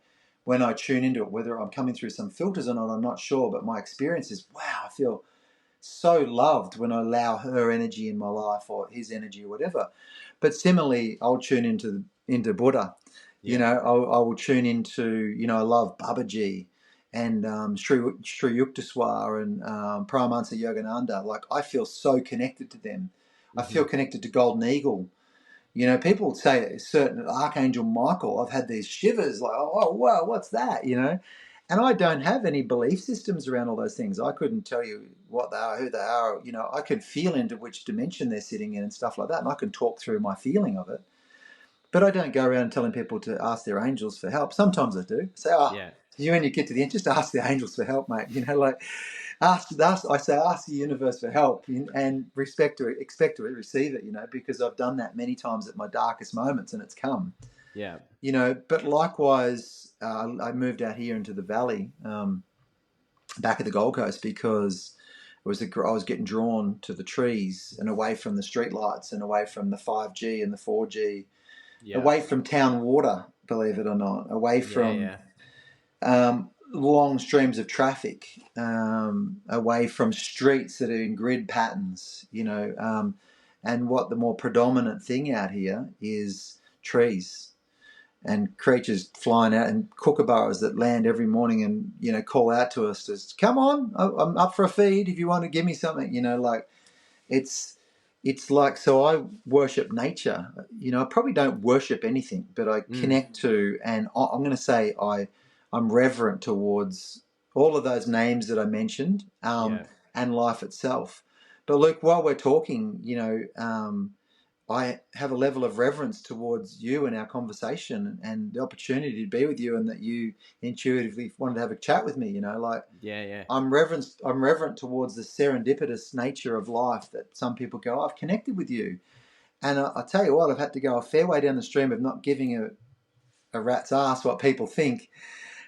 Speaker 3: tune into it. Whether I'm coming through some filters or not, I'm not sure. But my experience is, wow, I feel so loved when I allow her energy in my life, or his energy, or whatever. But similarly, I'll tune into Buddha.
Speaker 2: Yeah.
Speaker 3: I will tune into, I love Babaji and Sri Yukteswar and Paramahansa Yogananda. Like, I feel so connected to them. I
Speaker 2: Mm-hmm.
Speaker 3: feel connected to Golden Eagle. People say certain Archangel Michael, I've had these shivers, like, "Oh, wow, what's that?" And I don't have any belief systems around all those things. I couldn't tell you what they are, who they are. You know, I could feel into which dimension they're sitting in and stuff like that. And I can talk through my feeling of it. But I don't go around telling people to ask their angels for help. Sometimes I do. Say,
Speaker 2: Yeah.
Speaker 3: you when you get to the end, just ask the angels for help, mate. You know, like ask. I say, ask the universe for help and expect to receive it. You know, because I've done that many times at my darkest moments, and it's come.
Speaker 2: Yeah.
Speaker 3: You know, but likewise, I moved out here into the valley, back at the Gold Coast, because I was getting drawn to the trees and away from the street lights and away from the 5G and the 4G,
Speaker 2: Yeah.
Speaker 3: away from town water, believe it or not, away from long streams of traffic, away from streets that are in grid patterns, you know, and what the more predominant thing out here is trees and creatures flying out and kookaburras that land every morning and, you know, call out to us as, come on, I'm up for a feed if you want to give me something, you know, like it's like, so I worship nature. You know, I probably don't worship anything, but I connect to, and I'm going to say I'm reverent towards all of those names that I mentioned, and life itself. But Luke, while we're talking, you know, I have a level of reverence towards you and our conversation and the opportunity to be with you, and that you intuitively wanted to have a chat with me, you know, like I'm reverent towards the serendipitous nature of life, that some people go, I've connected with you. And I tell you what, I've had to go a fair way down the stream of not giving a rat's ass what people think,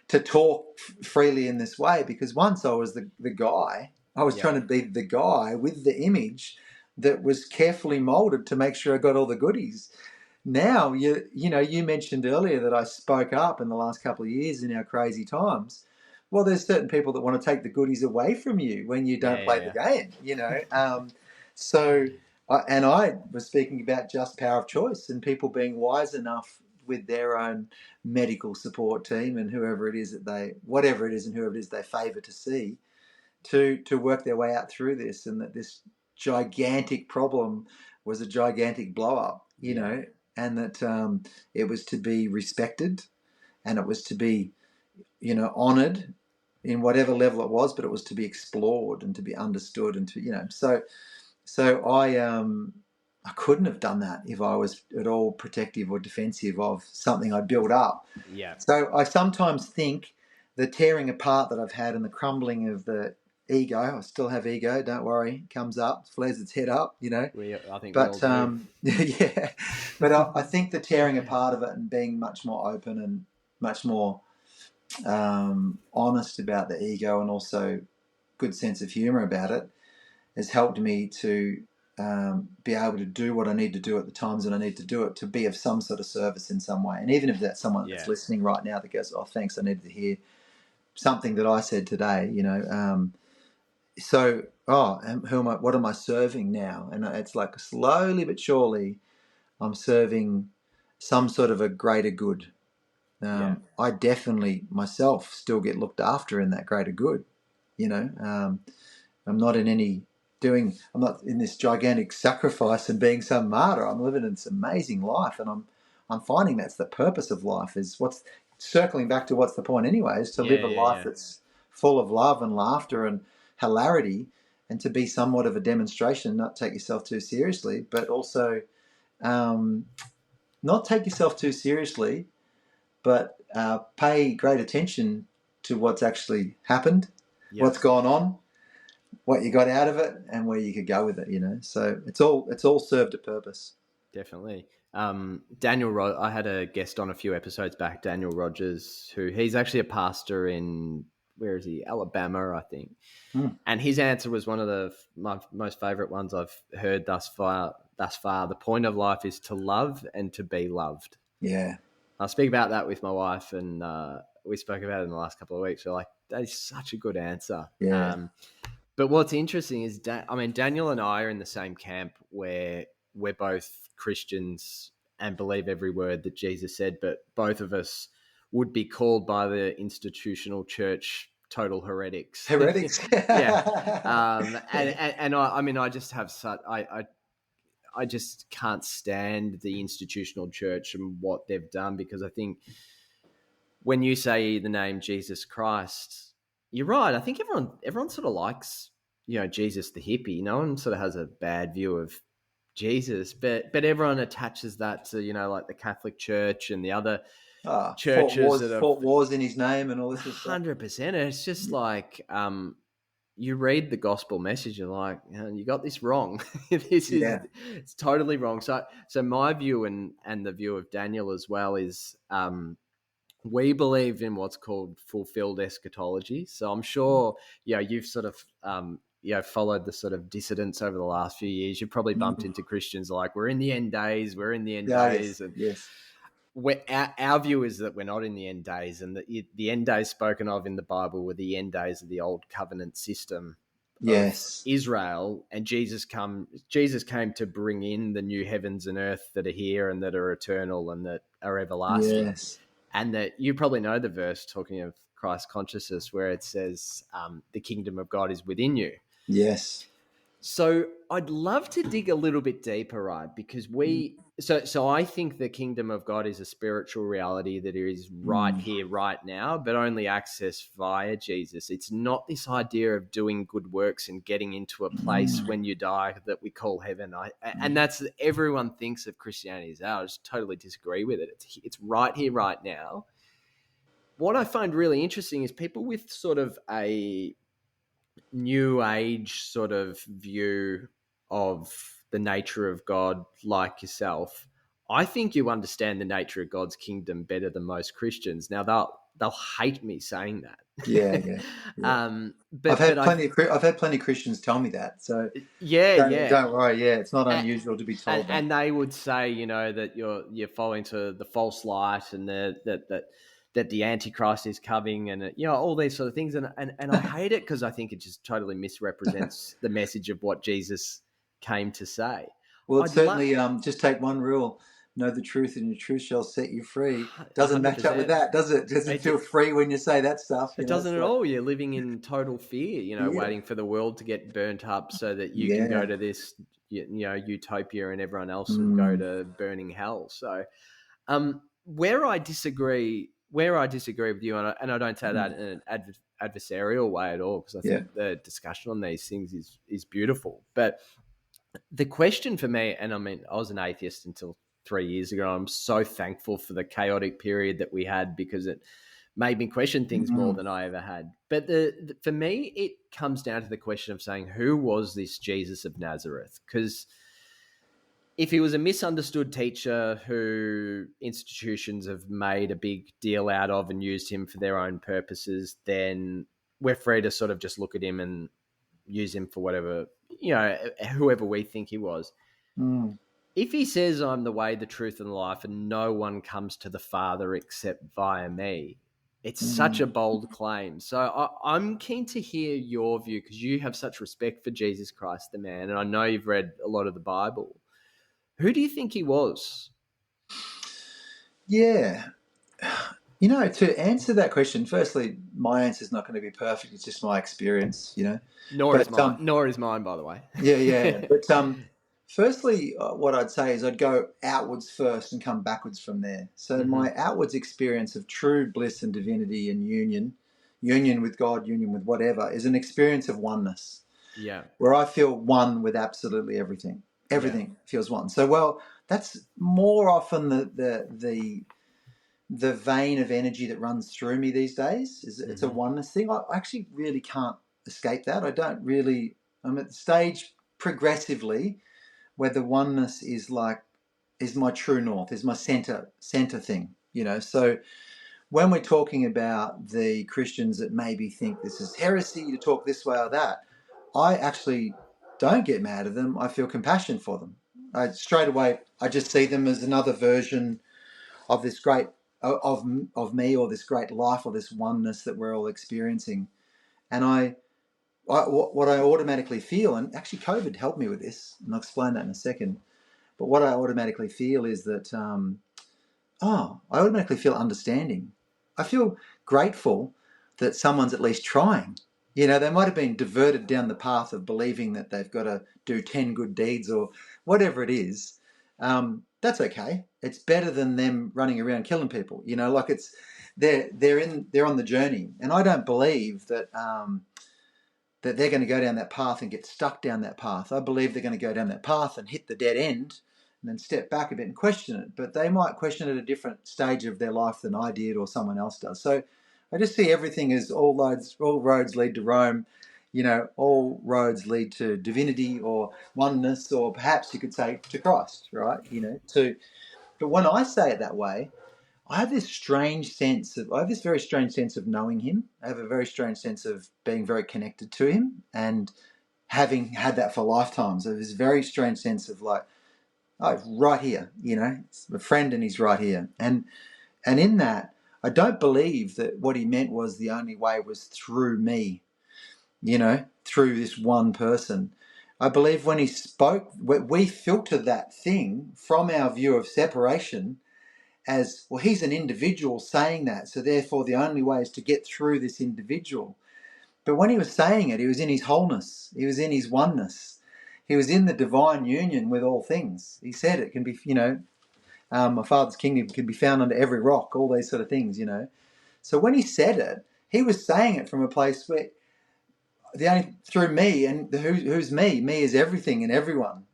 Speaker 3: to talk freely in this way, because once I was the guy, I was trying to be the guy with the image that was carefully molded to make sure I got all the goodies. Now, you know, you mentioned earlier that I spoke up in the last couple of years in our crazy times. Well, there's certain people that want to take the goodies away from you when you don't play the game, you know. And I was speaking about just power of choice and people being wise enough with their own medical support team and whoever it is and whoever it is they favour to see, to work their way out through this, and that this gigantic problem was a gigantic blow up, you know, and that it was to be respected and it was to be, you know, honoured in whatever level it was, but it was to be explored and to be understood and to, you know, so I couldn't have done that if I was at all protective or defensive of something I built up.
Speaker 2: Yeah.
Speaker 3: So I sometimes think the tearing apart that I've had and the crumbling of the ego, I still have ego, don't worry, it comes up, flares its head up, you know.
Speaker 2: I think
Speaker 3: but
Speaker 2: we all do.
Speaker 3: yeah, but I think the tearing apart of it and being much more open and much more honest about the ego, and also good sense of humor about it, has helped me to be able to do what I need to do at the times that I need to do it, to be of some sort of service in some way. And even if that's someone that's listening right now that goes, oh, thanks, I needed to hear something that I said today, you know. What am I serving now? And it's like slowly but surely I'm serving some sort of a greater good. I definitely myself still get looked after in that greater good, you know. I'm not in this gigantic sacrifice and being some martyr. I'm living this amazing life, and I'm finding that's the purpose of life, is what's circling back to what's the point anyway, is to live a life that's full of love and laughter and hilarity, and to be somewhat of a demonstration, not take yourself too seriously, but also not take yourself too seriously, but pay great attention to what's actually happened, what's gone on, what you got out of it, and where you could go with it, you know. So it's all served a purpose.
Speaker 2: Definitely. I had a guest on a few episodes back, Daniel Rogers, he's actually a pastor in, where is he? Alabama, I think. And his answer was one of my most favorite ones I've heard thus far. The point of life is to love and to be loved.
Speaker 3: Yeah.
Speaker 2: I speak about that with my wife, and we spoke about it in the last couple of weeks. We're like, that is such a good answer.
Speaker 3: Yeah.
Speaker 2: But what's interesting is, Daniel and I are in the same camp, where we're both Christians and believe every word that Jesus said, but both of us would be called by the institutional church total heretics.
Speaker 3: Heretics.
Speaker 2: Yeah. And I just have such, I just can't stand the institutional church and what they've done, because I think when you say the name Jesus Christ, you're right. I think everyone sort of likes, Jesus the hippie. No one sort of has a bad view of Jesus, but everyone attaches that to, like the Catholic Church and the other churches that have
Speaker 3: fought wars in his name and all this sort of stuff.
Speaker 2: 100%. It's just like you read the gospel message, you're like, you got this wrong. It's totally wrong. So my view and the view of Daniel as well is we believe in what's called fulfilled eschatology. So I'm sure, you've sort of, followed the sort of dissidents over the last few years. You've probably bumped into Christians like, we're in the end days,
Speaker 3: Yes,
Speaker 2: and
Speaker 3: yes.
Speaker 2: Our view is that we're not in the end days, and that the end days spoken of in the Bible were the end days of the old covenant system of Israel, and Jesus came to bring in the new heavens and earth that are here and that are eternal and that are everlasting.
Speaker 3: Yes.
Speaker 2: And that you probably know the verse talking of Christ consciousness where it says the kingdom of God is within you.
Speaker 3: Yes.
Speaker 2: So I'd love to dig a little bit deeper, right? Because so I think the kingdom of God is a spiritual reality that is right here, right now, but only accessed via Jesus. It's not this idea of doing good works and getting into a place when you die that we call heaven. And that's everyone thinks of Christianity as that. I just totally disagree with it. It's right here, right now. What I find really interesting is people with sort of a new age sort of view of the nature of God, like yourself. I think you understand the nature of God's kingdom better than most Christians. Now they'll hate me saying that.
Speaker 3: Yeah.
Speaker 2: But
Speaker 3: I've had plenty of Christians tell me that. So don't worry. Yeah, it's not unusual to be told that.
Speaker 2: And they would say, that you're falling to the false light and that the Antichrist is coming and, all these sort of things. And I hate it because I think it just totally misrepresents the message of what Jesus came to say.
Speaker 3: Well, it's certainly just take one rule. Know the truth and the truth shall set you free. Doesn't 100%. Match up with that, does it? Doesn't feel free when you say that stuff.
Speaker 2: It doesn't at all. You're living in total fear, waiting for the world to get burnt up so that you can go to this, utopia and everyone else will go to burning hell. So where I disagree with you, and I don't say that in an adversarial way at all, because I think the discussion on these things is beautiful. But the question for me, and I mean, I was an atheist until 3 years ago. I'm so thankful for the chaotic period that we had because it made me question things more than I ever had. But for me, it comes down to the question of saying, who was this Jesus of Nazareth? Because if he was a misunderstood teacher who institutions have made a big deal out of and used him for their own purposes, then we're free to sort of just look at him and use him for whatever, whoever we think he was. If he says, I'm the way, the truth, and the life, and no one comes to the Father except via me, it's such a bold claim. So I'm keen to hear your view because you have such respect for Jesus Christ, the man, and I know you've read a lot of the Bible. Who do you think he was?
Speaker 3: Yeah. To answer that question, firstly, my answer is not going to be perfect. It's just my experience,
Speaker 2: Nor is mine, by the way.
Speaker 3: Yeah. But firstly, what I'd say is I'd go outwards first and come backwards from there. So my outwards experience of true bliss and divinity and union with God, union with whatever, is an experience of oneness.
Speaker 2: Yeah.
Speaker 3: Where I feel one with absolutely everything. Everything feels one. So, that's more often the vein of energy that runs through me these days. It's a oneness thing. I actually really can't escape that. I'm at the stage progressively where the oneness is my true north, is my center thing, So when we're talking about the Christians that maybe think this is heresy to talk this way or that, I actually don't get mad at them. I feel compassion for them. Straight away, I just see them as another version of this great of me, or this great life, or this oneness that we're all experiencing. And what I automatically feel, and actually COVID helped me with this, and I'll explain that in a second, but what I automatically feel is that, I automatically feel understanding. I feel grateful that someone's at least trying. They might have been diverted down the path of believing that they've got to do 10 good deeds or whatever it is. That's okay. It's better than them running around killing people. they're on the journey, and I don't believe that that they're going to go down that path and get stuck down that path. I believe they're going to go down that path and hit the dead end and then step back a bit and question it. But they might question it at a different stage of their life than I did or someone else does. So I just see everything as all roads lead to Rome. All roads lead to divinity or oneness, or perhaps you could say to Christ, right? But when I say it that way, I have this very strange sense of knowing him. I have a very strange sense of being very connected to him and having had that for lifetimes. So this very strange sense of like, oh, right here, it's a friend and he's right here. And in that, I don't believe that what he meant was the only way was through me, through this one person. I believe when he spoke, we filter that thing from our view of separation as, well, he's an individual saying that, so therefore the only way is to get through this individual. But when he was saying it, he was in his wholeness. He was in his oneness. He was in the divine union with all things. He said it can be, my Father's kingdom can be found under every rock, all these sort of things, So when he said it, he was saying it from a place where through me, and who's me? Me is everything and everyone,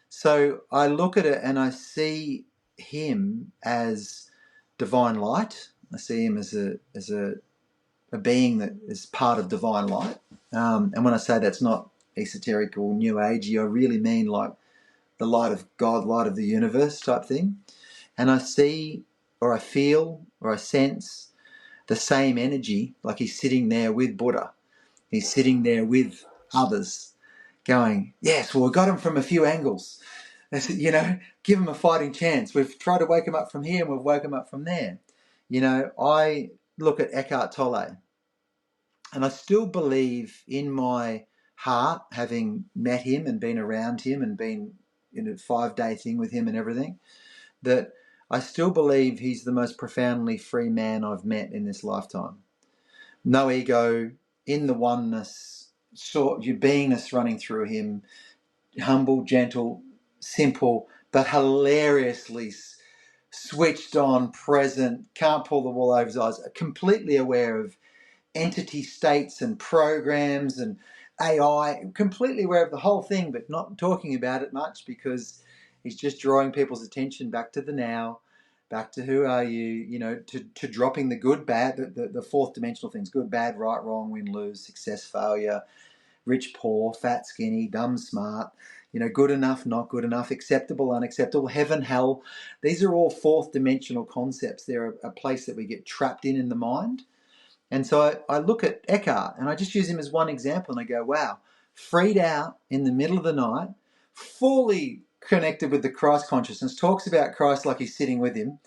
Speaker 3: So I look at it and I see him as divine light. I see him as a being that is part of divine light. And when I say that's not esoteric or new agey, I really mean like the light of God, light of the universe type thing. And I see, or I feel, or I sense the same energy, like he's sitting there with Buddha. He's sitting there with others going, yes, well, we got him from a few angles. Give him a fighting chance. We've tried to wake him up from here and we've woken him up from there. I look at Eckhart Tolle and I still believe in my heart, having met him and been around him and been in a 5-day thing with him and everything, that I still believe he's the most profoundly free man I've met in this lifetime. No ego, in the oneness, your beingness running through him, humble, gentle, simple, but hilariously switched on, present, can't pull the wool over his eyes, completely aware of entity states and programs and AI, completely aware of the whole thing, but not talking about it much because he's just drawing people's attention back to the now, back to who are you, to dropping the good, bad, the fourth dimensional things, good, bad, right, wrong, win, lose, success, failure, rich, poor, fat, skinny, dumb, smart, good enough, not good enough, acceptable, unacceptable, heaven, hell. These are all fourth dimensional concepts. They're a place that we get trapped in the mind. And so I look at Eckhart and I just use him as one example and I go, wow, freed out in the middle of the night, fully connected with the Christ consciousness, talks about Christ like he's sitting with him,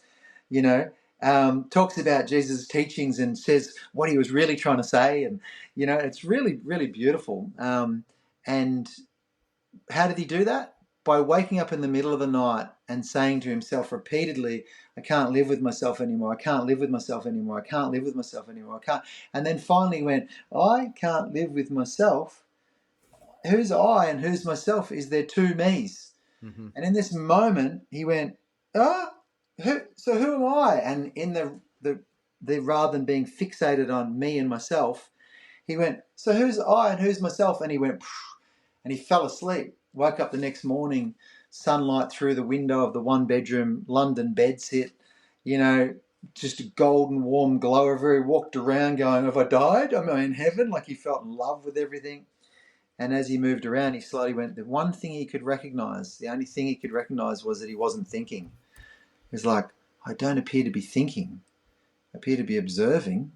Speaker 3: talks about Jesus' teachings and says what he was really trying to say. And, it's really, really beautiful. And how did he do that? By waking up in the middle of the night and saying to himself repeatedly, I can't live with myself anymore. I can't live with myself anymore. I can't live with myself anymore. I can't. And then finally went, I can't live with myself. Who's I and who's myself? Is there two me's? Mm-hmm. And in this moment, he went, so who am I? And in the rather than being fixated on me and myself, he went, so who's I and who's myself? And he went, and he fell asleep. Woke up the next morning, sunlight through the window of the 1-bedroom London bedsit, just a golden warm glow everywhere. He walked around going, have I died? Am I in heaven? Like he felt in love with everything. And as he moved around, he slowly went, the one thing he could recognize, the only thing he could recognize was that he wasn't thinking. He was like, I don't appear to be thinking. I appear to be observing,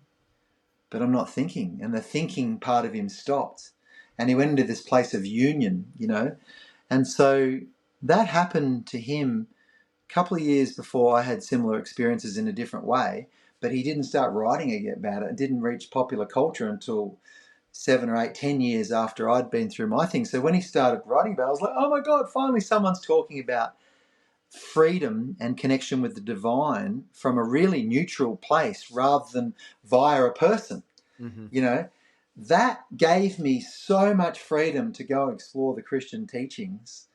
Speaker 3: but I'm not thinking. And the thinking part of him stopped. And he went into this place of union, And so that happened to him a couple of years before I had similar experiences in a different way. But he didn't start writing about it. It didn't reach popular culture until 7 or 8, 10 years after I'd been through my thing. So when he started writing about it, I was like, oh my God, finally someone's talking about freedom and connection with the divine from a really neutral place rather than via a person, That gave me so much freedom to go explore the Christian teachings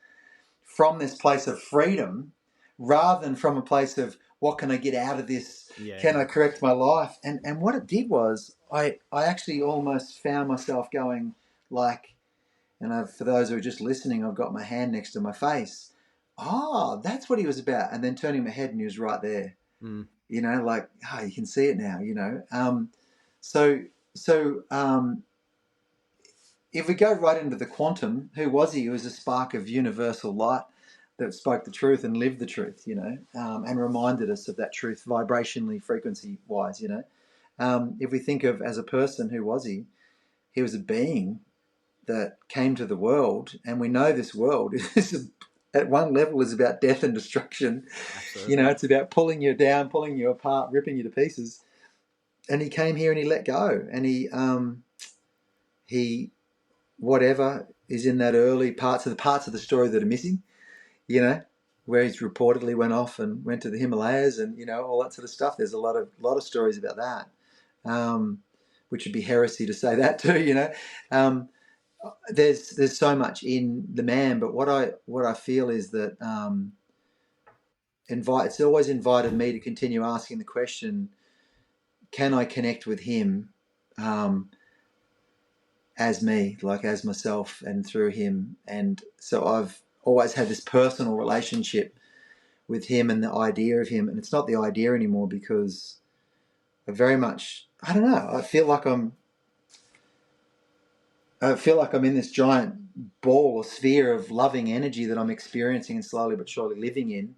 Speaker 3: from this place of freedom rather than from a place of, what can I get out of this?
Speaker 2: Yeah.
Speaker 3: Can I correct my life? And what it did was I actually almost found myself going like, and for those who are just listening, I've got my hand next to my face. Oh, that's what he was about. And then turning my head and he was right there.
Speaker 2: Mm.
Speaker 3: You know, like, oh, you can see it now, you know. So if we go right into the quantum, who was he? He was a spark of universal light that spoke the truth and lived the truth, you know, and reminded us of that truth vibrationally, frequency-wise, you know. If we think of as a person, who was he? He was a being that came to the world, and we know this world is at one level is about death and destruction.
Speaker 2: Absolutely.
Speaker 3: You know, it's about pulling you down, pulling you apart, ripping you to pieces. And he came here and he let go, and he whatever is in that early parts of the story that are missing, you know, where he's reportedly went off and went to the Himalayas and, you know, all that sort of stuff. There's a lot of stories about that, which would be heresy to say that too, you know. There's so much in the man, but what I feel is that it's always invited me to continue asking the question: can I connect with him as me, like as myself, and through him? And so I've always had this personal relationship with him and the idea of him, and it's not the idea anymore because I very much, I don't know, I feel like I'm in this giant ball or sphere of loving energy that I'm experiencing and slowly but surely living in.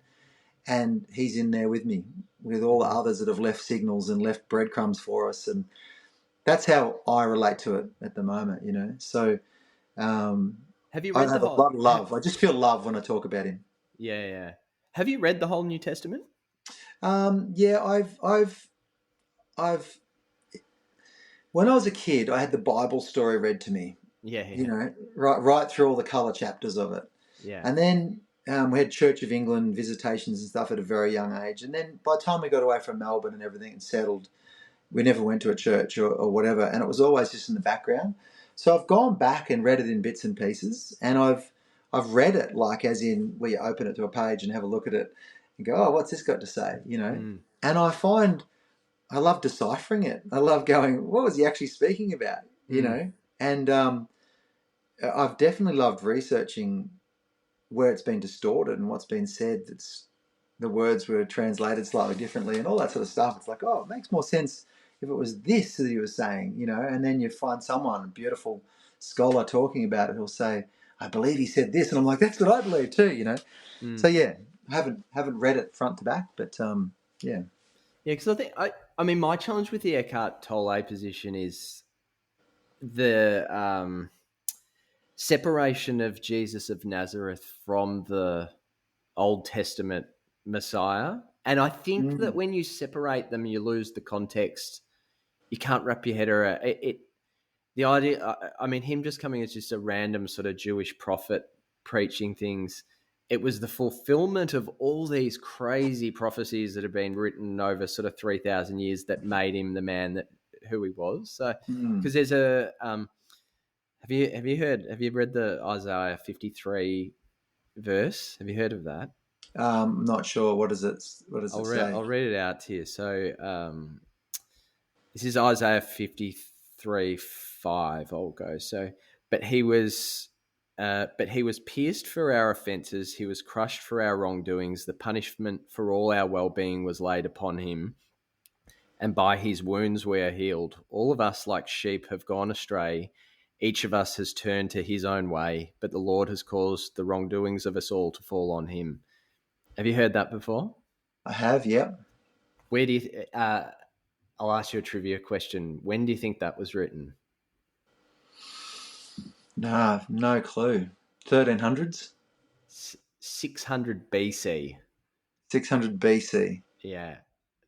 Speaker 3: And he's in there with me, with all the others that have left signals and left breadcrumbs for us. And that's how I relate to it at the moment, you know. So
Speaker 2: Have you
Speaker 3: I
Speaker 2: read
Speaker 3: have a lot of love. I just feel love when I talk about him.
Speaker 2: Yeah. Have you read the whole New Testament?
Speaker 3: Yeah, I've when I was a kid, I had the Bible story read to me.
Speaker 2: Yeah.
Speaker 3: You know, right through all the color chapters of it.
Speaker 2: Yeah.
Speaker 3: And then we had Church of England visitations and stuff at a very young age. And then by the time we got away from Melbourne and everything and settled, we never went to a church or whatever. And it was always just in the background. So I've gone back and read it in bits and pieces. And I've read it like as in where you open it to a page and have a look at it and go, oh, what's this got to say? You know? And I find I love deciphering it. I love going, what was he actually speaking about? You know? And I've definitely loved researching where it's been distorted and what's been said. That's the words were translated slightly differently and all that sort of stuff. It's like, oh, it makes more sense if it was this that he was saying, you know. And then you find someone, a beautiful scholar, talking about it who'll say, I believe he said this, and I'm like, that's what I believe too, you know. So yeah, I haven't read it front to back, but yeah.
Speaker 2: Yeah, because I think I mean my challenge with the Eckhart Tolle position is the separation of Jesus of Nazareth from the Old Testament Messiah. And I think that when you separate them, you lose the context. You can't wrap your head around it. The idea, I mean, him just coming as just a random sort of Jewish prophet preaching things. It was the fulfillment of all these crazy prophecies that have been written over sort of 3,000 years that made him the man who he was. So, because there's a have you read the Isaiah 53 verse? Have you heard of that?
Speaker 3: Not sure. What does it say?
Speaker 2: I'll read it out to you. So this is Isaiah 53:5. I'll go. So, but he was pierced for our offenses. He was crushed for our wrongdoings. The punishment for all our well-being was laid upon him. And by his wounds we are healed. All of us like sheep have gone astray. Each of us has turned to his own way, but the Lord has caused the wrongdoings of us all to fall on him. Have you heard that before?
Speaker 3: I have, yeah.
Speaker 2: Where do you... I'll ask you a trivia question. When do you think that was written?
Speaker 3: Nah, no clue. 1300s?
Speaker 2: 600 BC.
Speaker 3: 600 BC.
Speaker 2: Yeah. So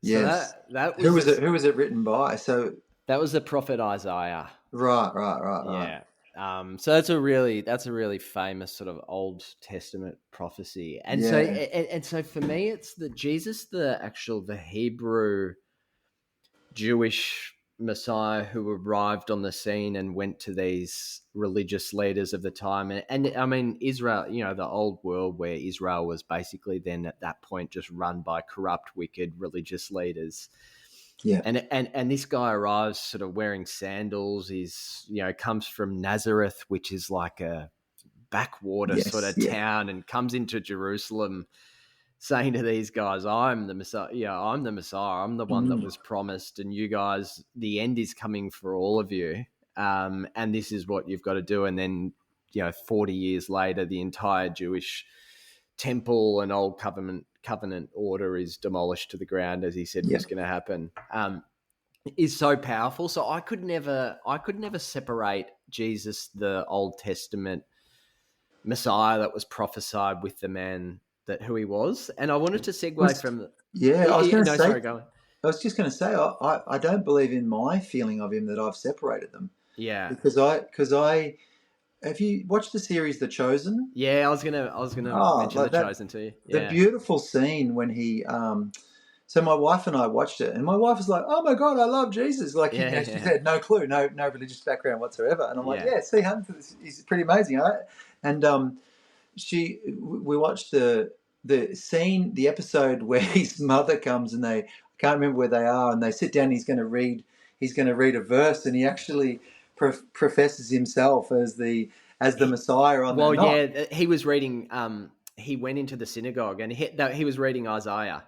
Speaker 3: Yes.
Speaker 2: that was
Speaker 3: Who was it written by? So
Speaker 2: that was the prophet Isaiah.
Speaker 3: Right.
Speaker 2: Yeah. So that's a really famous sort of Old Testament prophecy. And so for me it's the Jesus, the Hebrew Jewish Messiah who arrived on the scene and went to these religious leaders of the time. And I mean, Israel, the old world where Israel was basically then at that point just run by corrupt, wicked religious leaders.
Speaker 3: Yeah.
Speaker 2: And this guy arrives sort of wearing sandals. He's, comes from Nazareth, which is like a backwater sort
Speaker 3: Yes.
Speaker 2: of
Speaker 3: Yeah.
Speaker 2: town, and comes into Jerusalem saying to these guys, I'm the Messiah. I'm the Messiah. I'm the one that was promised. And you guys, the end is coming for all of you. And this is what you've got to do. And then, 40 years later, the entire Jewish temple and old covenant order is demolished to the ground, as he said
Speaker 3: Yeah.
Speaker 2: was going to happen. Is so powerful. So I could never separate Jesus, the Old Testament Messiah that was prophesied, with the man that who he was. And I wanted to segue from.
Speaker 3: Yeah, I was going to
Speaker 2: No,
Speaker 3: say.
Speaker 2: sorry, go on.
Speaker 3: I was just going to say, I don't believe in my feeling of him that I've separated them.
Speaker 2: Yeah,
Speaker 3: because I have you watched the series The Chosen?
Speaker 2: yeah. I was gonna mention
Speaker 3: Like
Speaker 2: The
Speaker 3: that,
Speaker 2: Chosen too.
Speaker 3: the
Speaker 2: Yeah,
Speaker 3: beautiful scene when he. So my wife and I watched it, and my wife was like, "Oh my God, I love Jesus!" Like
Speaker 2: yeah,
Speaker 3: she
Speaker 2: yeah,
Speaker 3: had no clue, no religious background whatsoever, and I'm like,
Speaker 2: yeah.
Speaker 3: "Yeah, see, hun, he's pretty amazing, all right?" And we watched the scene, the episode where his mother comes, and I can't remember where they are, and they sit down. And he's going to read a verse, and he actually professes himself as the Messiah on that night.
Speaker 2: Yeah. He was reading. He went into the synagogue and he was reading Isaiah.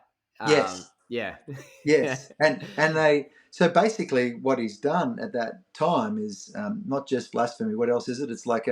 Speaker 3: Yes,
Speaker 2: Yeah, yeah,
Speaker 3: yes, and they. So basically, what he's done at that time is not just blasphemy. What else is it? It's like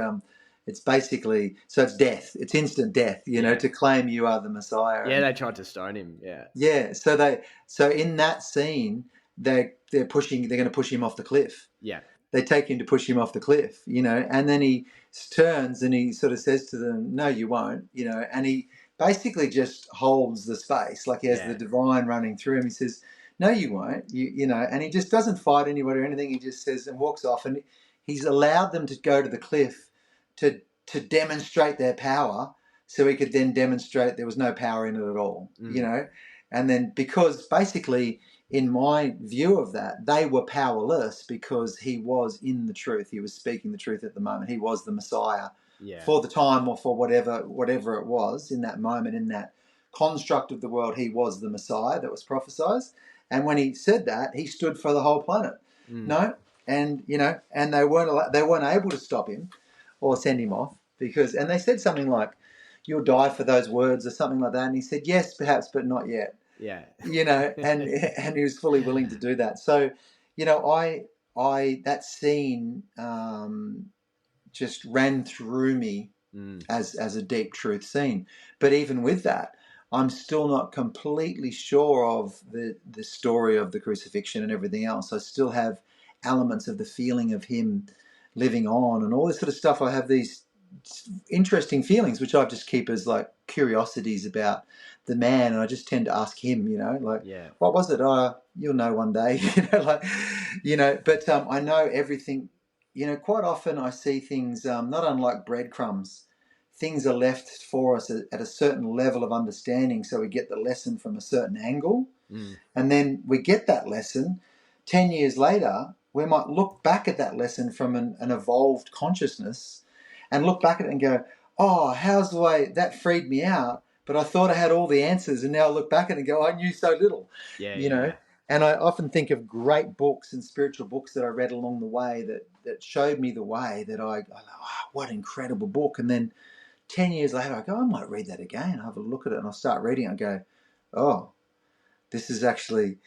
Speaker 3: it's basically, so it's death. It's instant death.
Speaker 2: yeah,
Speaker 3: To claim you are the Messiah.
Speaker 2: yeah. They tried to stone him. Yeah,
Speaker 3: Yeah, so in that scene they're going to push him off the cliff.
Speaker 2: yeah,
Speaker 3: They take him to push him off the cliff, and then he turns and he sort of says to them, "No, you won't," and he basically just holds the space, like he has the
Speaker 2: yeah,
Speaker 3: divine running through him. He says, "No, you won't," and he just doesn't fight anybody or anything. He just says and walks off, and he's allowed them to go to the cliff to demonstrate their power, so he could then demonstrate there was no power in it at all, and then because basically, in my view of that, they were powerless because he was in the truth. He was speaking the truth at the moment. He was the Messiah
Speaker 2: yeah,
Speaker 3: for the time or for whatever it was in that moment, in that construct of the world. He was the Messiah that was prophesied. And when he said that, he stood for the whole planet. No, and and they weren't able to stop him or send him off and they said something like, "You'll die for those words," or something like that. And he said, "Yes, perhaps, but not yet."
Speaker 2: yeah,
Speaker 3: And he was fully willing to do that. So, I that scene just ran through me as a deep truth scene. But even with that, I'm still not completely sure of the story of the crucifixion and everything else. I still have elements of the feeling of him living on and all this sort of stuff. I have these interesting feelings, which I just keep as like curiosities about the man, and I just tend to ask him, like,
Speaker 2: yeah,
Speaker 3: what was it? You'll know one day, But I know everything. Quite often I see things not unlike breadcrumbs. Things are left for us at a certain level of understanding, so we get the lesson from a certain angle, and then we get that lesson. 10 years later, we might look back at that lesson from an evolved consciousness and look back at it and go, "Oh, how's the way that freed me out? But I thought I had all the answers, and now I look back at it and go, I knew so little."
Speaker 2: yeah,
Speaker 3: you know.
Speaker 2: yeah,
Speaker 3: And I often think of great books and spiritual books that I read along the way that showed me the way that I go, "Oh, what an incredible book!" And then 10 years later, I go, "I might read that again." I have a look at it, and I start reading it and go, "Oh, this is actually,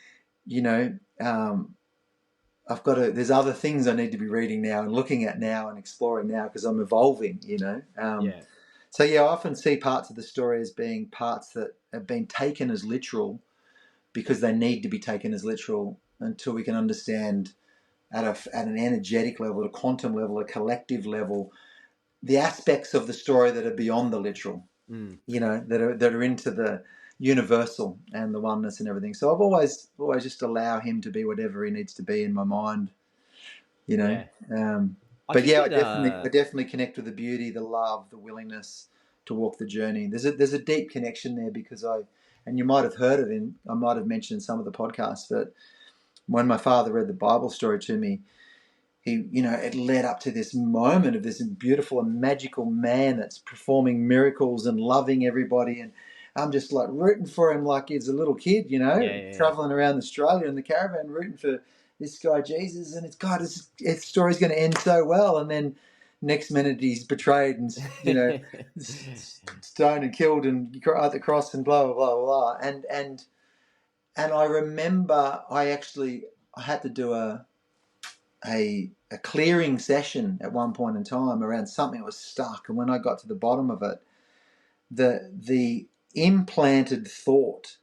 Speaker 3: you know." There's other things I need to be reading now and looking at now and exploring now because I'm evolving,
Speaker 2: yeah,
Speaker 3: So yeah, I often see parts of the story as being parts that have been taken as literal because they need to be taken as literal until we can understand at an energetic level, at a quantum level, a collective level, the aspects of the story that are beyond the literal, that are into the universal and the oneness and everything. So I've always just allow him to be whatever he needs to be in my mind,
Speaker 2: yeah. I
Speaker 3: But
Speaker 2: think
Speaker 3: yeah,
Speaker 2: it.
Speaker 3: I definitely connect with the beauty, the love, the willingness to walk the journey. There's a deep connection there because and you might have heard it I might have mentioned in some of the podcasts, but when my father read the Bible story to me, it led up to this moment of this beautiful and magical man that's performing miracles and loving everybody. And I'm just like rooting for him like he's a little kid, traveling around Australia in the caravan, rooting for this guy, Jesus. And his story's going to end so well. And then next minute he's betrayed and, stoned and killed and at the cross and blah, blah, blah, blah. And I remember I had to do a clearing session at one point in time around something that was stuck, and when I got to the bottom of it, the implanted thought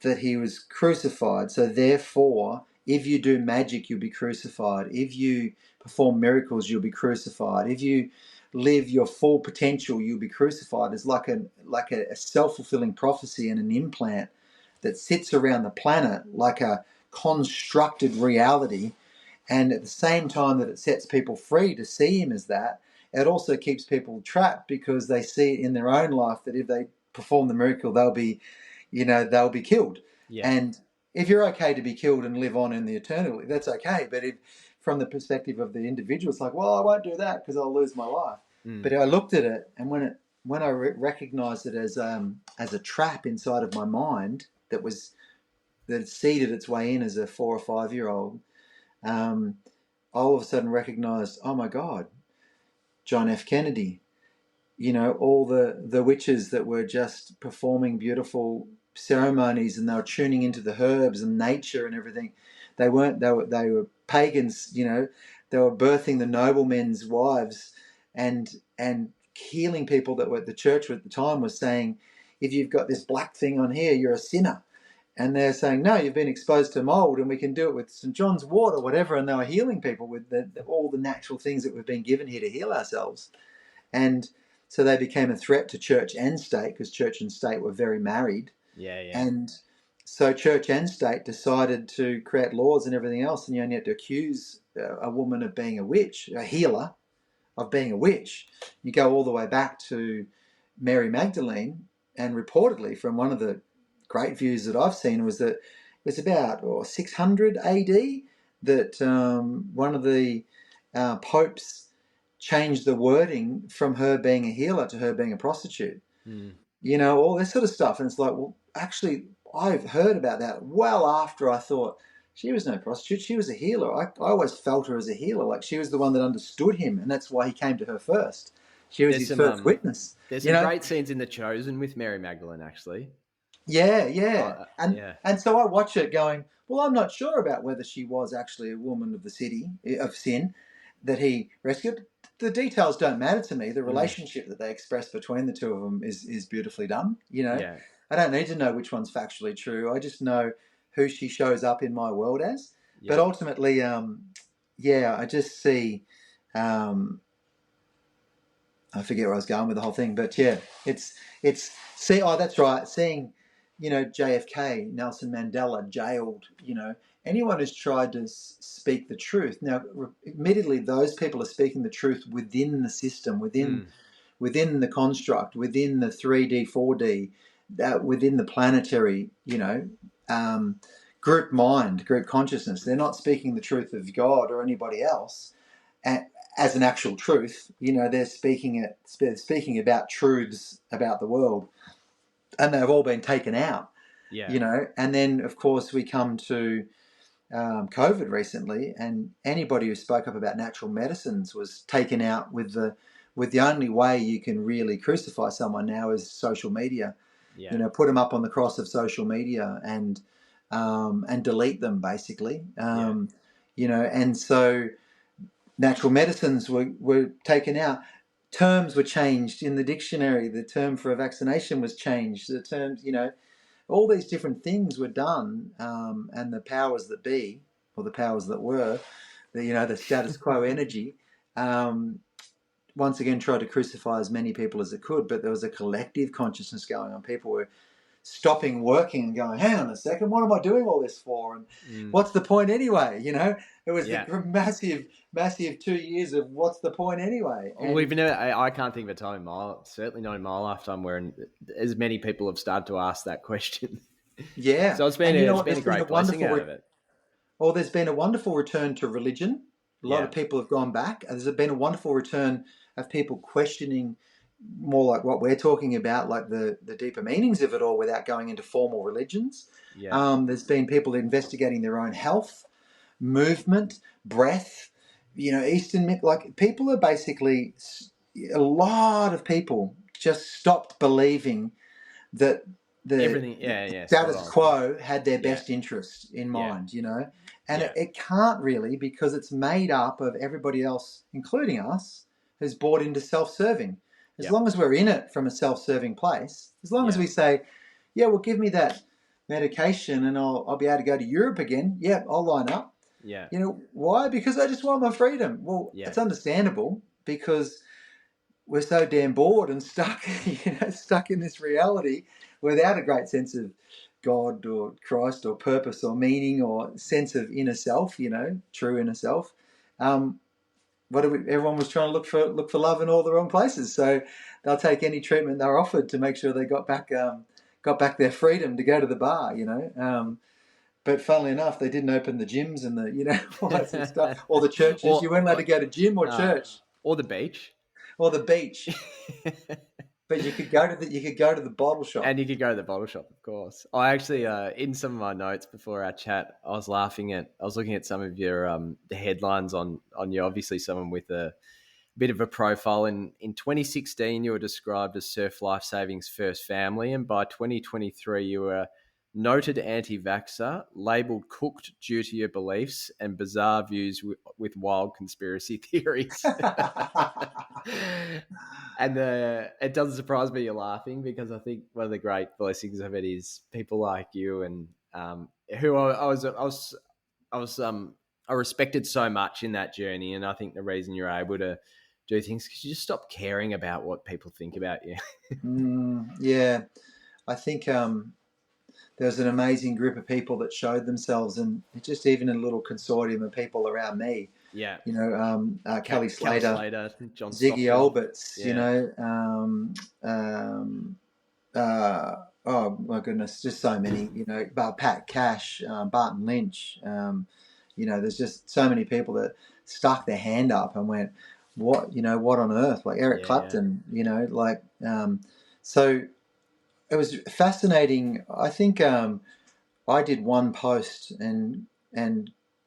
Speaker 3: that he was crucified, so therefore if you do magic you'll be crucified, if you perform miracles you'll be crucified, if you live your full potential you'll be crucified, is like a self-fulfilling prophecy and an implant that sits around the planet like a constructed reality. And at the same time that it sets people free to see him as that, it also keeps people trapped because they see it in their own life that if they perform the miracle, they'll be killed.
Speaker 2: Yeah.
Speaker 3: And if you're okay to be killed and live on in the eternity, that's okay. But if, from the perspective of the individual, it's like, well, I won't do that because I'll lose my life. But I looked at it, and when I recognized it as a trap inside of my mind that seeded its way in as a 4 or 5 year old, I all of a sudden recognized, oh my God, John F. Kennedy, all the witches that were just performing beautiful ceremonies and they were tuning into the herbs and nature and everything. They were pagans, they were birthing the noblemen's wives and healing people that were at the church at the time was saying, if you've got this black thing on here, you're a sinner. And they're saying, no, you've been exposed to mold and we can do it with St. John's wort or whatever. And they were healing people with all the natural things that we've been given here to heal ourselves. And so they became a threat to church and state because church and state were very married.
Speaker 2: Yeah.
Speaker 3: And so church and state decided to create laws and everything else. And you only had to accuse a woman of being a witch, a healer of being a witch. You go all the way back to Mary Magdalene, and reportedly from one of the great views that I've seen was that it was about 600 AD that one of the popes changed the wording from her being a healer to her being a prostitute. All this sort of stuff. And it's like, well, actually, I've heard about that well after I thought she was no prostitute. She was a healer. I always felt her as a healer. Like she was the one that understood him, and that's why he came to her first. She was his first witness.
Speaker 2: There's some great scenes in The Chosen with Mary Magdalene, actually.
Speaker 3: Yeah. And so I watch it going, well, I'm not sure about whether she was actually a woman of the city, of sin, that he rescued. The details don't matter to me. The relationship that they express between the two of them is beautifully done. I don't need to know which one's factually true. I just know who she shows up in my world as. But ultimately, I just see... I forget where I was going with the whole thing, but that's right. Seeing, JFK, Nelson Mandela jailed, anyone who's tried to speak the truth. Now, admittedly, those people are speaking the truth within the system, within the construct, within the 3D, 4D, within the planetary, group mind, group consciousness. They're not speaking the truth of God or anybody else as an actual truth. They're speaking about truths about the world, and they've all been taken out. And then of course we come to COVID recently, and anybody who spoke up about natural medicines was taken out with the only way you can really crucify someone now is social media. Put them up on the cross of social media and delete them basically. And so natural medicines were taken out. Terms were changed in the dictionary. The term for a vaccination was changed. The terms, all these different things were done, and the powers that be, or the powers that were, the status quo energy, once again tried to crucify as many people as it could. But there was a collective consciousness going on. People were stopping working and going, hang on a second, what am I doing all this for? And what's the point anyway? It was the massive 2 years of what's the point anyway? And
Speaker 2: I can't think of a time, certainly not in my lifetime, where as many people have started to ask that question.
Speaker 3: Yeah.
Speaker 2: So it's been a great blessing out of it.
Speaker 3: or there's been a wonderful return to religion. A lot of people have gone back. There's been a wonderful return of people questioning more like what we're talking about, like the deeper meanings of it all without going into formal religions. There's been people investigating their own health, movement, breath, Eastern, like people are basically, a lot of people just stopped believing that the status quo had their best interest in mind, and it can't really, because it's made up of everybody else, including us, who's bought into self-serving. As long as we're in it from a self-serving place, as long as we say, yeah, well, give me that medication and I'll be able to go to Europe again. Yeah, I'll line up.
Speaker 2: Yeah.
Speaker 3: Why? Because I just want my freedom. Well, it's understandable, because we're so damn bored and stuck, stuck in this reality without a great sense of God or Christ or purpose or meaning or sense of inner self, true inner self. Everyone was trying to look for love in all the wrong places. So they'll take any treatment they're offered to make sure they got back their freedom to go to the bar, But funnily enough, they didn't open the gyms and all that sort of stuff, or the churches. You weren't allowed to go to gym or church,
Speaker 2: or the beach,
Speaker 3: But you could go to the bottle shop,
Speaker 2: and you could go to the bottle shop, of course. I actually, in some of my notes before our chat, I was looking at some of your the headlines on you. Obviously, someone with a bit of a profile. In 2016, you were described as Surf Life Saving's first family, and by 2023, you were noted anti-vaxxer, labelled cooked due to your beliefs and bizarre views with wild conspiracy theories. And it doesn't surprise me you're laughing, because I think one of the great blessings of it is people like you, and who I respected so much in that journey. And I think the reason you're able to do things, because you just stop caring about what people think about you.
Speaker 3: Yeah, I think there was an amazing group of people that showed themselves, and just even a little consortium of people around me.
Speaker 2: Yeah.
Speaker 3: Kelly Slater,
Speaker 2: John
Speaker 3: Ziggy
Speaker 2: Stockton.
Speaker 3: Alberts, oh my goodness, just so many, Pat Cash, Barton Lynch, there's just so many people that stuck their hand up and went, what on earth? Like Eric Clapton, so it was fascinating. I think I did one post and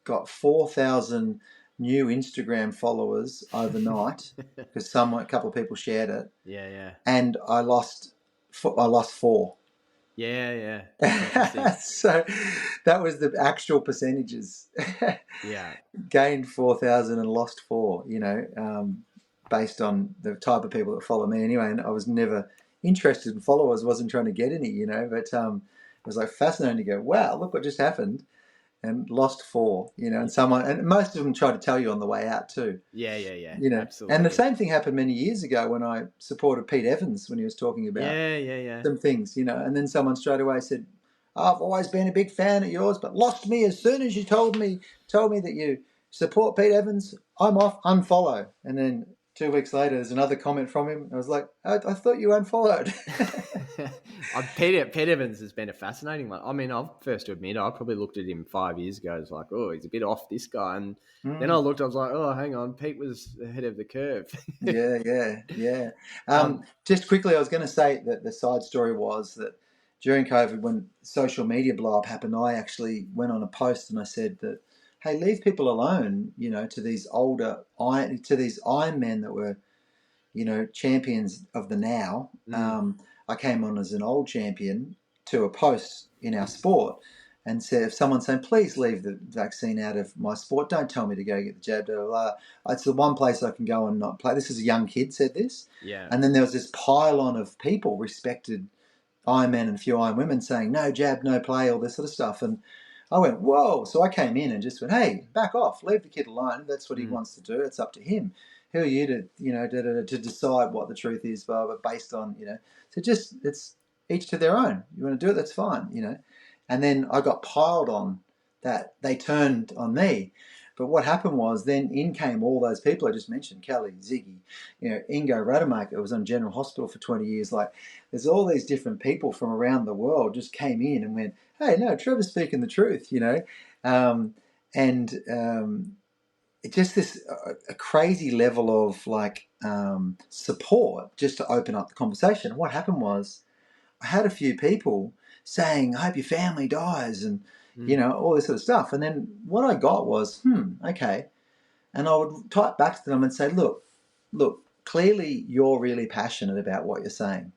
Speaker 3: got 4,000 new Instagram followers overnight because a couple of people shared it.
Speaker 2: Yeah.
Speaker 3: And I lost 4.
Speaker 2: Yeah.
Speaker 3: So that was the actual percentages.
Speaker 2: Yeah.
Speaker 3: Gained 4,000 and lost 4, based on the type of people that follow me anyway. And I was never interested in followers, wasn't trying to get any, but it was like fascinating to go, wow, look what just happened, and lost 4, and most of them try to tell you on the way out too.
Speaker 2: Yeah. Absolutely.
Speaker 3: And the same thing happened many years ago when I supported Pete Evans when he was talking about some things, and then someone straight away said, I've always been a big fan of yours, but lost me as soon as you told me that you support Pete Evans. I'm off, unfollow. And then 2 weeks later, there's another comment from him. I was like, I thought you unfollowed.
Speaker 2: Pete Evans has been a fascinating one. I mean, I'll first to admit, I probably looked at him 5 years ago. I was like, oh, he's a bit off, this guy. And then I looked, I was like, oh, hang on, Pete was ahead of the curve.
Speaker 3: Yeah. Just quickly, I was going to say that the side story was that during COVID, when social media blow up happened, I actually went on a post and I said that, hey, leave people alone, to these Ironmen that were, champions of the now. I came on as an old champion to a post in our sport and said, if someone's saying, please leave the vaccine out of my sport, don't tell me to go get the jab, blah, blah, blah. It's the one place I can go and not play. This is a young kid said this.
Speaker 2: Yeah.
Speaker 3: And then there was this pylon of people, respected Ironmen and a few Iron women, saying, no jab, no play, all this sort of stuff. And I went, whoa. So I came in and just went, hey, back off, leave the kid alone. If that's what he wants to do, it's up to him. Who are you to decide what the truth is, but based on, so just, it's each to their own. You want to do it, that's fine, And then I got piled on that. They turned on me. But what happened was then in came all those people I just mentioned, Kelly, Ziggy, Ingo Rademacher was on General Hospital for 20 years. Like, there's all these different people from around the world just came in and went, hey, no, Trevor's speaking the truth, and it's just this a crazy level of like support just to open up the conversation. And what happened was I had a few people saying, I hope your family dies, and all this sort of stuff. And then what I got was, okay. And I would type back to them and say, look, clearly you're really passionate about what you're saying.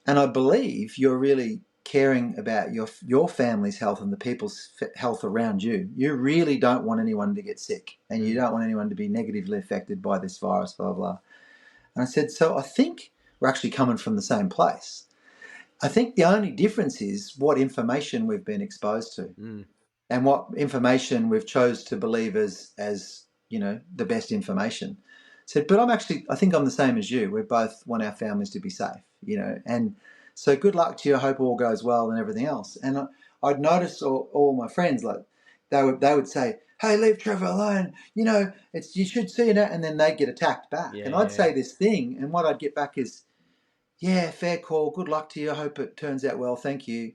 Speaker 3: And I believe you're really caring about your family's health and the people's health around you. You really don't want anyone to get sick, and you don't want anyone to be negatively affected by this virus, blah, blah. And I said, so I think we're actually coming from the same place. I think the only difference is what information we've been exposed to and what information we've chose to believe as the best information. So, but I think I'm the same as you. We both want our families to be safe, and so good luck to you. I hope all goes well and everything else. And I'd notice all my friends, like they would say, hey, leave Trevor alone. You should see it. And then they'd get attacked back. And I'd say this thing, and what I'd get back is, yeah, fair call. Good luck to you. I hope it turns out well. Thank you.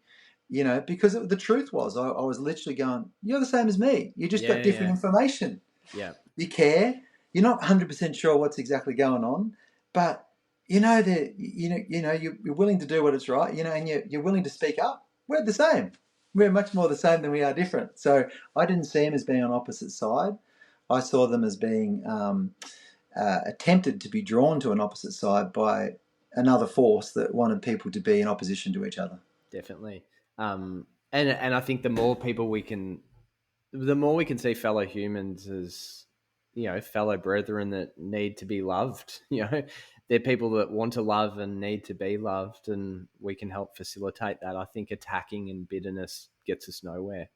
Speaker 3: Because the truth was, I was literally going, you're the same as me. You just got different information.
Speaker 2: Yeah.
Speaker 3: You care. You're not 100% sure what's exactly going on, but that you're willing to do what is right. And you're willing to speak up. We're the same. We're much more the same than we are different. So I didn't see them as being on opposite side. I saw them as being attempted to be drawn to an opposite side by another force that wanted people to be in opposition to each other.
Speaker 2: Definitely. And I think the more we can see fellow humans as, fellow brethren that need to be loved, they're people that want to love and need to be loved, and we can help facilitate that. I think attacking and bitterness gets us nowhere.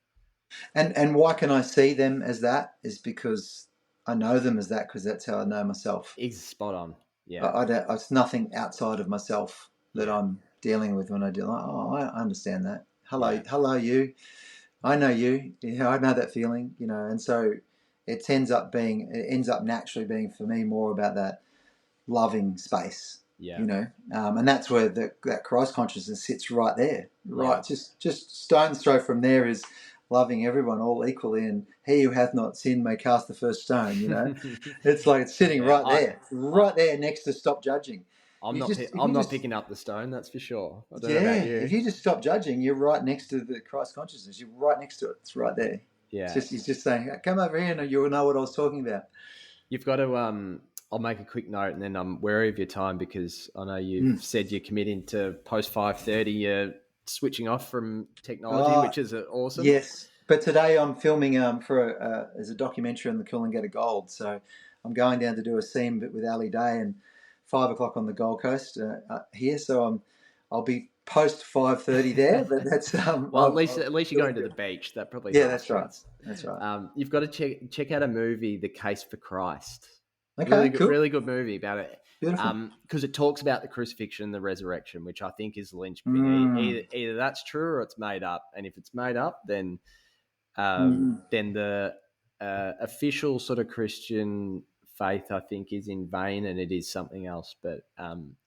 Speaker 3: And why can I see them as that is because I know them as that, because that's how I know myself.
Speaker 2: It's spot on. Yeah.
Speaker 3: It's nothing outside of myself that I'm dealing with when I do. I understand that. Hello, you. I know you. I know that feeling. And so it ends up naturally being for me more about that loving space.
Speaker 2: Yeah.
Speaker 3: And that's where that Christ consciousness sits right there. Right, just stone's throw from there is loving everyone all equally, and he who hath not sinned may cast the first stone. It's like it's sitting right there next to stop judging.
Speaker 2: I'm not picking up the stone, that's for sure. I don't know about you.
Speaker 3: If you just stop judging, you're right next to the Christ consciousness. You're right next to it. It's right there.
Speaker 2: Yeah.
Speaker 3: He's just saying, come over here and you'll know what I was talking about.
Speaker 2: You've got to I'll make a quick note, and then I'm wary of your time, because I know you've said you're committing to post 5:30. You're switching off from technology, which is awesome.
Speaker 3: Yes, but today I'm filming as a documentary on the Coolangatta Gold. So I'm going down to do a scene with Ali Day and 5 o'clock on the Gold Coast here. So I'll be post 5:30 there. But that's
Speaker 2: well, at least you're going to the beach. That probably
Speaker 3: that's right. That's right.
Speaker 2: You've got to check out a movie, The Case for Christ.
Speaker 3: Okay,
Speaker 2: really good movie about it.
Speaker 3: Beautiful.
Speaker 2: Because it talks about the crucifixion and the resurrection, which I think is the linchpin. Either that's true or it's made up. And if it's made up, then the official sort of Christian faith, I think, is in vain, and it is something else. But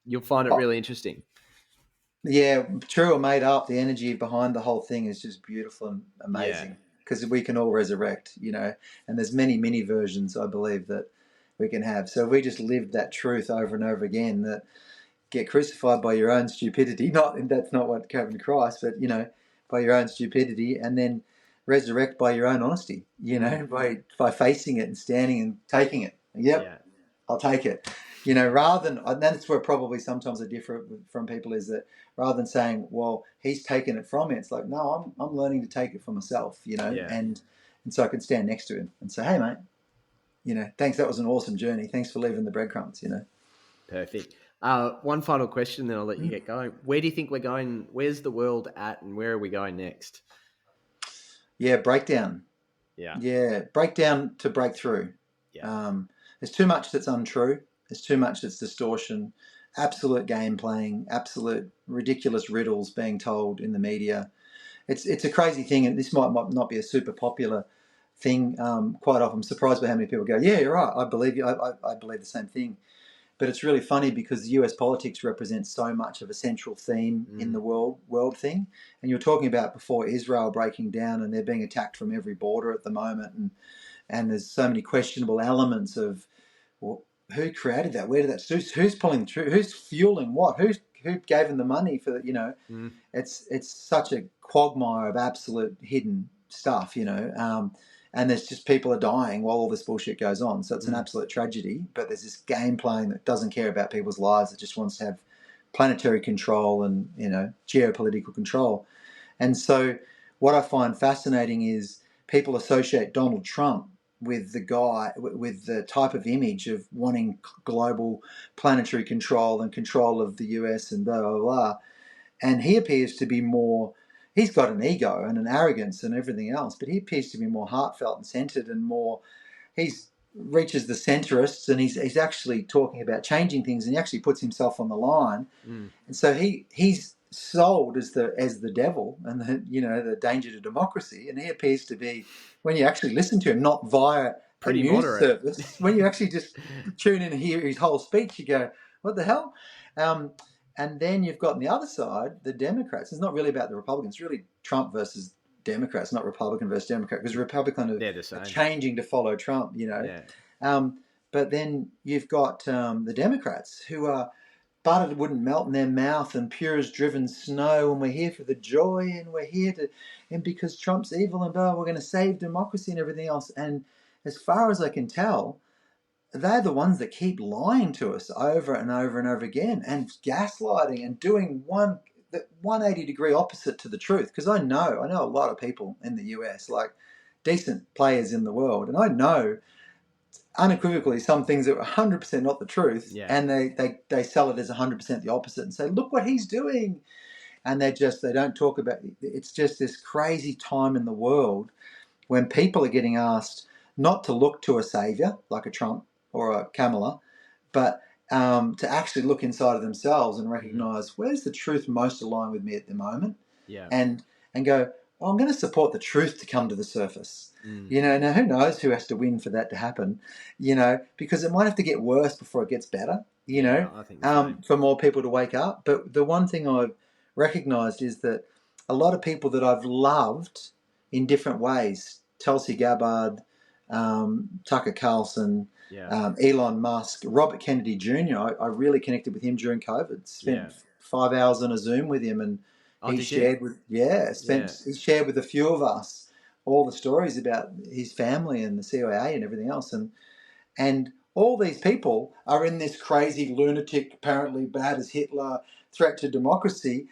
Speaker 2: you'll find it really interesting.
Speaker 3: Yeah, true or made up, the energy behind the whole thing is just beautiful and amazing, because we can all resurrect, and there's many versions, I believe, that we can have. So if we just lived that truth over and over again, that get crucified by your own stupidity, that's not what came to Christ, but by your own stupidity, and then resurrect by your own honesty, by facing it and standing and taking it. I'll take it. Rather than, and that's where probably sometimes I differ from people, is that rather than saying, well, he's taken it from me, it's like, no, I'm learning to take it for myself, and so I can stand next to him and say, hey, mate, thanks. That was an awesome journey. Thanks for leaving the breadcrumbs,
Speaker 2: Perfect. One final question, then I'll let you get going. Where do you think we're going? Where's the world at, and where are we going next?
Speaker 3: Yeah, breakdown.
Speaker 2: Yeah.
Speaker 3: Breakdown to breakthrough.
Speaker 2: Yeah.
Speaker 3: There's too much that's untrue. There's too much that's distortion, absolute game playing, absolute ridiculous riddles being told in the media. It's a crazy thing, and this might not be a super popular thing. Quite often, I'm surprised by how many people go, yeah, you're right, I believe you. I believe the same thing. But it's really funny because US politics represents so much of a central theme in the world thing. And you're talking about before Israel breaking down, and they're being attacked from every border at the moment, and there's so many questionable elements of, well, who created that? Where did that? Who's pulling the trigger? Who's fueling what? Who gave them the money for that? It's such a quagmire of absolute hidden stuff, and there's just people are dying while all this bullshit goes on. So it's an absolute tragedy. But there's this game playing that doesn't care about people's lives. It just wants to have planetary control and geopolitical control. And so what I find fascinating is people associate Donald Trump with the type of image of wanting global planetary control and control of the US and blah, blah, blah. And he appears to be more, he's got an ego and an arrogance and everything else, but he appears to be more heartfelt and centered and more, he's reaches the centrists, and he's actually talking about changing things, and he actually puts himself on the line. And so he's sold as the devil and the danger to democracy, and he appears to be, when you actually listen to him, not via
Speaker 2: pretty
Speaker 3: a news
Speaker 2: moderate
Speaker 3: service, when you actually just tune in and hear his whole speech, you go, what the hell? And then you've got on the other side the Democrats. It's not really about the Republicans. It's really Trump versus Democrats, not Republican versus Democrat, because Republicans are changing to follow Trump, but then you've got the Democrats who are butter wouldn't melt in their mouth and pure as driven snow, and we're here for the joy, and we're here and because Trump's evil and blah, we're going to save democracy and everything else. And as far as I can tell, they're the ones that keep lying to us over and over and over again, and gaslighting and doing the 180-degree opposite to the truth. Because I know a lot of people in the US, like decent players in the world, and I know unequivocally some things that are 100% not the truth, and they sell it as 100% the opposite and say, look what he's doing. And they don't talk about it. It's just this crazy time in the world when people are getting asked not to look to a savior like a Trump or a Kamala, but to actually look inside of themselves and recognize where's the truth most aligned with me at the moment, and go, I'm going to support the truth to come to the surface. Now who knows who has to win for that to happen, because it might have to get worse before it gets better,
Speaker 2: I think
Speaker 3: for more people to wake up. But the one thing I've recognized is that a lot of people that I've loved in different ways, Tulsi Gabbard, Tucker Carlson, Elon Musk, Robert Kennedy Jr., I really connected with him during COVID. Spent 5 hours on a Zoom with him, and he shared with a few of us all the stories about his family and the CIA and everything else, and all these people are in this crazy lunatic, apparently bad as Hitler threat to democracy.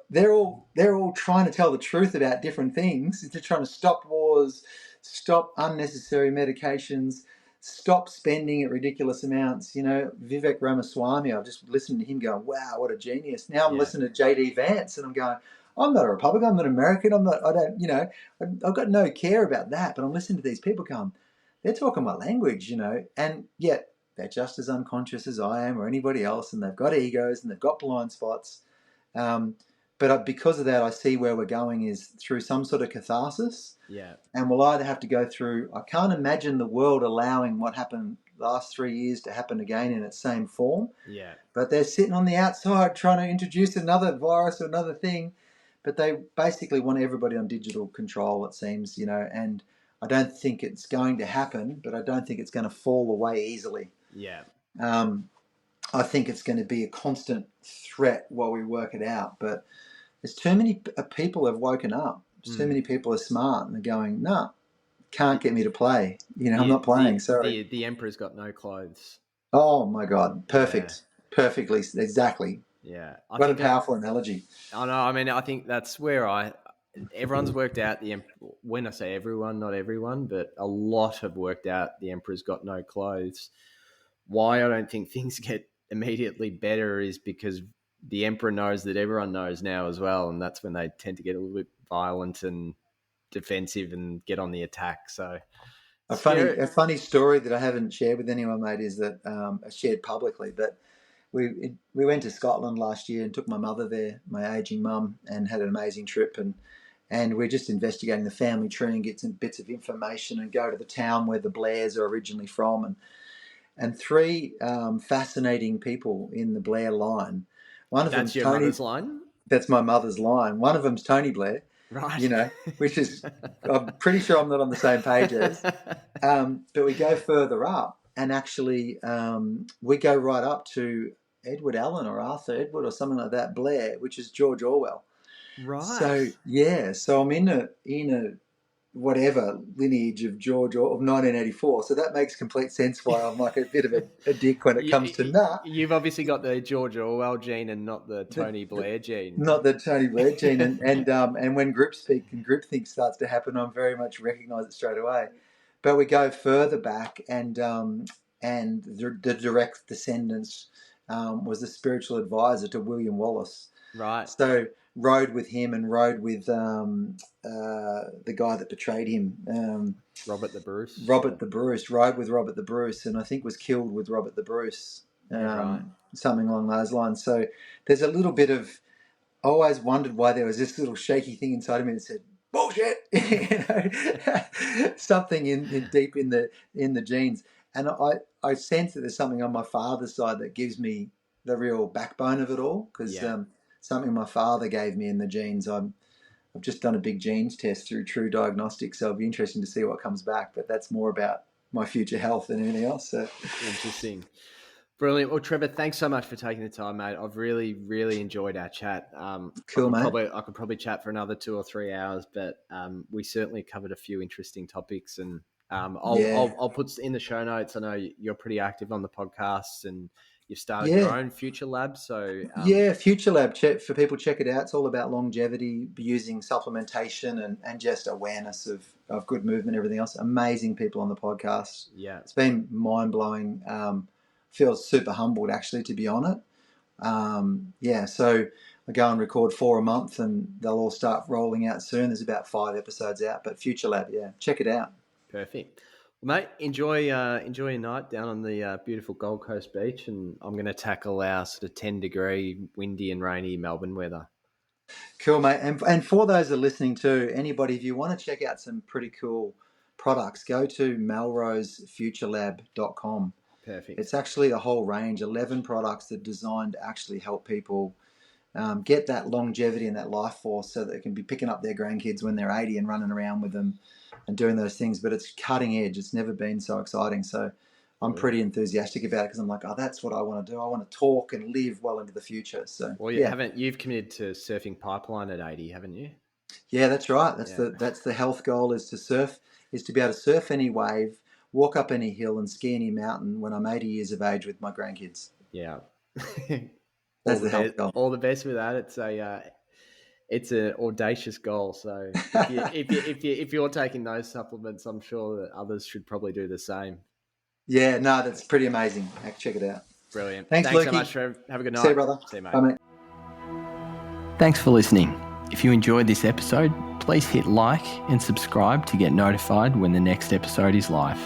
Speaker 3: They're all trying to tell the truth about different things. They're trying to stop wars, stop unnecessary medications, stop spending at ridiculous amounts. Vivek Ramaswamy, I've just listened to him going, wow, what a genius. Now I'm listening to J.D. Vance, and I'm going, I'm not a Republican, I'm not American, I've got no care about that, but I'm listening to these people going, they're talking my language, and yet they're just as unconscious as I am or anybody else, and they've got egos and they've got blind spots. But because of that, I see where we're going is through some sort of catharsis. And we'll either have to go through, I can't imagine the world allowing what happened last 3 years to happen again in its same form. But they're sitting on the outside trying to introduce another virus or another thing. But they basically want everybody on digital control, it seems, and I don't think it's going to happen, but I don't think it's going to fall away easily. I think it's going to be a constant threat while we work it out. But there's too many people have woken up. There's too many people are smart and they're going, nah, can't get me to play. I'm not playing. Sorry.
Speaker 2: The emperor's got no clothes.
Speaker 3: Oh my God. Perfect. Perfectly. Exactly. What a powerful analogy.
Speaker 2: I know. I mean, I think that's where everyone's worked out when I say everyone, not everyone, but a lot have worked out the emperor's got no clothes. Why I don't think things get immediately better is because the emperor knows that everyone knows now as well, and that's when they tend to get a little bit violent and defensive and get on the attack. So
Speaker 3: a funny story that I haven't shared with anyone, mate, is that I shared publicly, but we went to Scotland last year and took my mother there, my aging mum, and had an amazing trip, and we're just investigating the family tree and get some bits of information and go to the town where the Blairs are originally from, and three fascinating people in the Blair line. One of
Speaker 2: That's
Speaker 3: them's
Speaker 2: your
Speaker 3: Tony.
Speaker 2: mother's line?
Speaker 3: That's my mother's line. One of them's Tony Blair,
Speaker 2: Right.
Speaker 3: which is, I'm pretty sure I'm not on the same page as. But we go further up, and actually we go right up to Edward Allen or Arthur Edward or something like that, Blair, which is George Orwell.
Speaker 2: Right.
Speaker 3: So I'm in a whatever lineage of George of 1984. So that makes complete sense why I'm like a bit of a dick when it comes to
Speaker 2: You've obviously got the George Orwell gene and not the Tony Blair gene.
Speaker 3: Not the Tony Blair gene. And when group speak and groupthink starts to happen, I'm very much recognise it straight away. But we go further back, and the direct descendants was the spiritual advisor to William Wallace.
Speaker 2: Right.
Speaker 3: So rode with him and rode with the guy that betrayed him.
Speaker 2: Robert the Bruce.
Speaker 3: Rode with Robert the Bruce, and I think was killed with Robert the Bruce.
Speaker 2: Right.
Speaker 3: Something along those lines. So there's a little bit of, I always wondered why there was this little shaky thing inside of me that said, bullshit, something in deep in the genes. And I sense that there's something on my father's side that gives me the real backbone of it all, because something my father gave me in the genes. I've just done a big genes test through True Diagnostics, so it'll be interesting to see what comes back, but that's more about my future health than anything else. So.
Speaker 2: Interesting. Brilliant. Well, Trevor, thanks so much for taking the time, mate. I've really, really enjoyed our chat.
Speaker 3: Cool, mate.
Speaker 2: I could probably chat for another 2 or 3 hours, but we certainly covered a few interesting topics, and I'll put in the show notes. I know you're pretty active on the podcasts, and you've started your own Future Lab. So
Speaker 3: Future Lab. For people, check it out. It's all about longevity, using supplementation and just awareness of good movement, everything else. Amazing people on the podcast.
Speaker 2: Yeah,
Speaker 3: it's been mind blowing. Feel super humbled, actually, to be on it. So I go and record 4 a month, and they'll all start rolling out soon. There's about 5 episodes out, but Future Lab, check it out.
Speaker 2: Perfect. Well, mate, enjoy your night down on the beautiful Gold Coast beach, and I'm going to tackle our sort of 10-degree, windy and rainy Melbourne weather.
Speaker 3: Cool, mate. And for those that are listening too, anybody, if you want to check out some pretty cool products, go to melrosefuturelab.com.
Speaker 2: Perfect.
Speaker 3: It's actually a whole range, 11 products that are designed to actually help people get that longevity and that life force, so that they can be picking up their grandkids when they're 80 and running around with them and doing those things. But it's cutting edge. It's never been so exciting. So I'm pretty enthusiastic about it, because I'm like, that's what I want to do. I want to talk and live well into the future. So
Speaker 2: you've committed to surfing pipeline at 80, haven't you?
Speaker 3: Yeah, that's right. That's the health goal, is to be able to surf any wave, walk up any hill, and ski any mountain when I'm 80 years of age with my grandkids.
Speaker 2: Yeah.
Speaker 3: That's the health goal.
Speaker 2: All the best with that. It's an audacious goal. So if you're taking those supplements, I'm sure that others should probably do the same.
Speaker 3: Yeah, no, that's pretty amazing. Check it out.
Speaker 2: Brilliant.
Speaker 3: Thanks
Speaker 2: so
Speaker 3: Lukey.
Speaker 2: much, Trev. Have a good night.
Speaker 3: See you, brother.
Speaker 2: See you, mate.
Speaker 3: Bye, mate.
Speaker 2: Thanks for listening. If you enjoyed this episode, please hit like and subscribe to get notified when the next episode is live.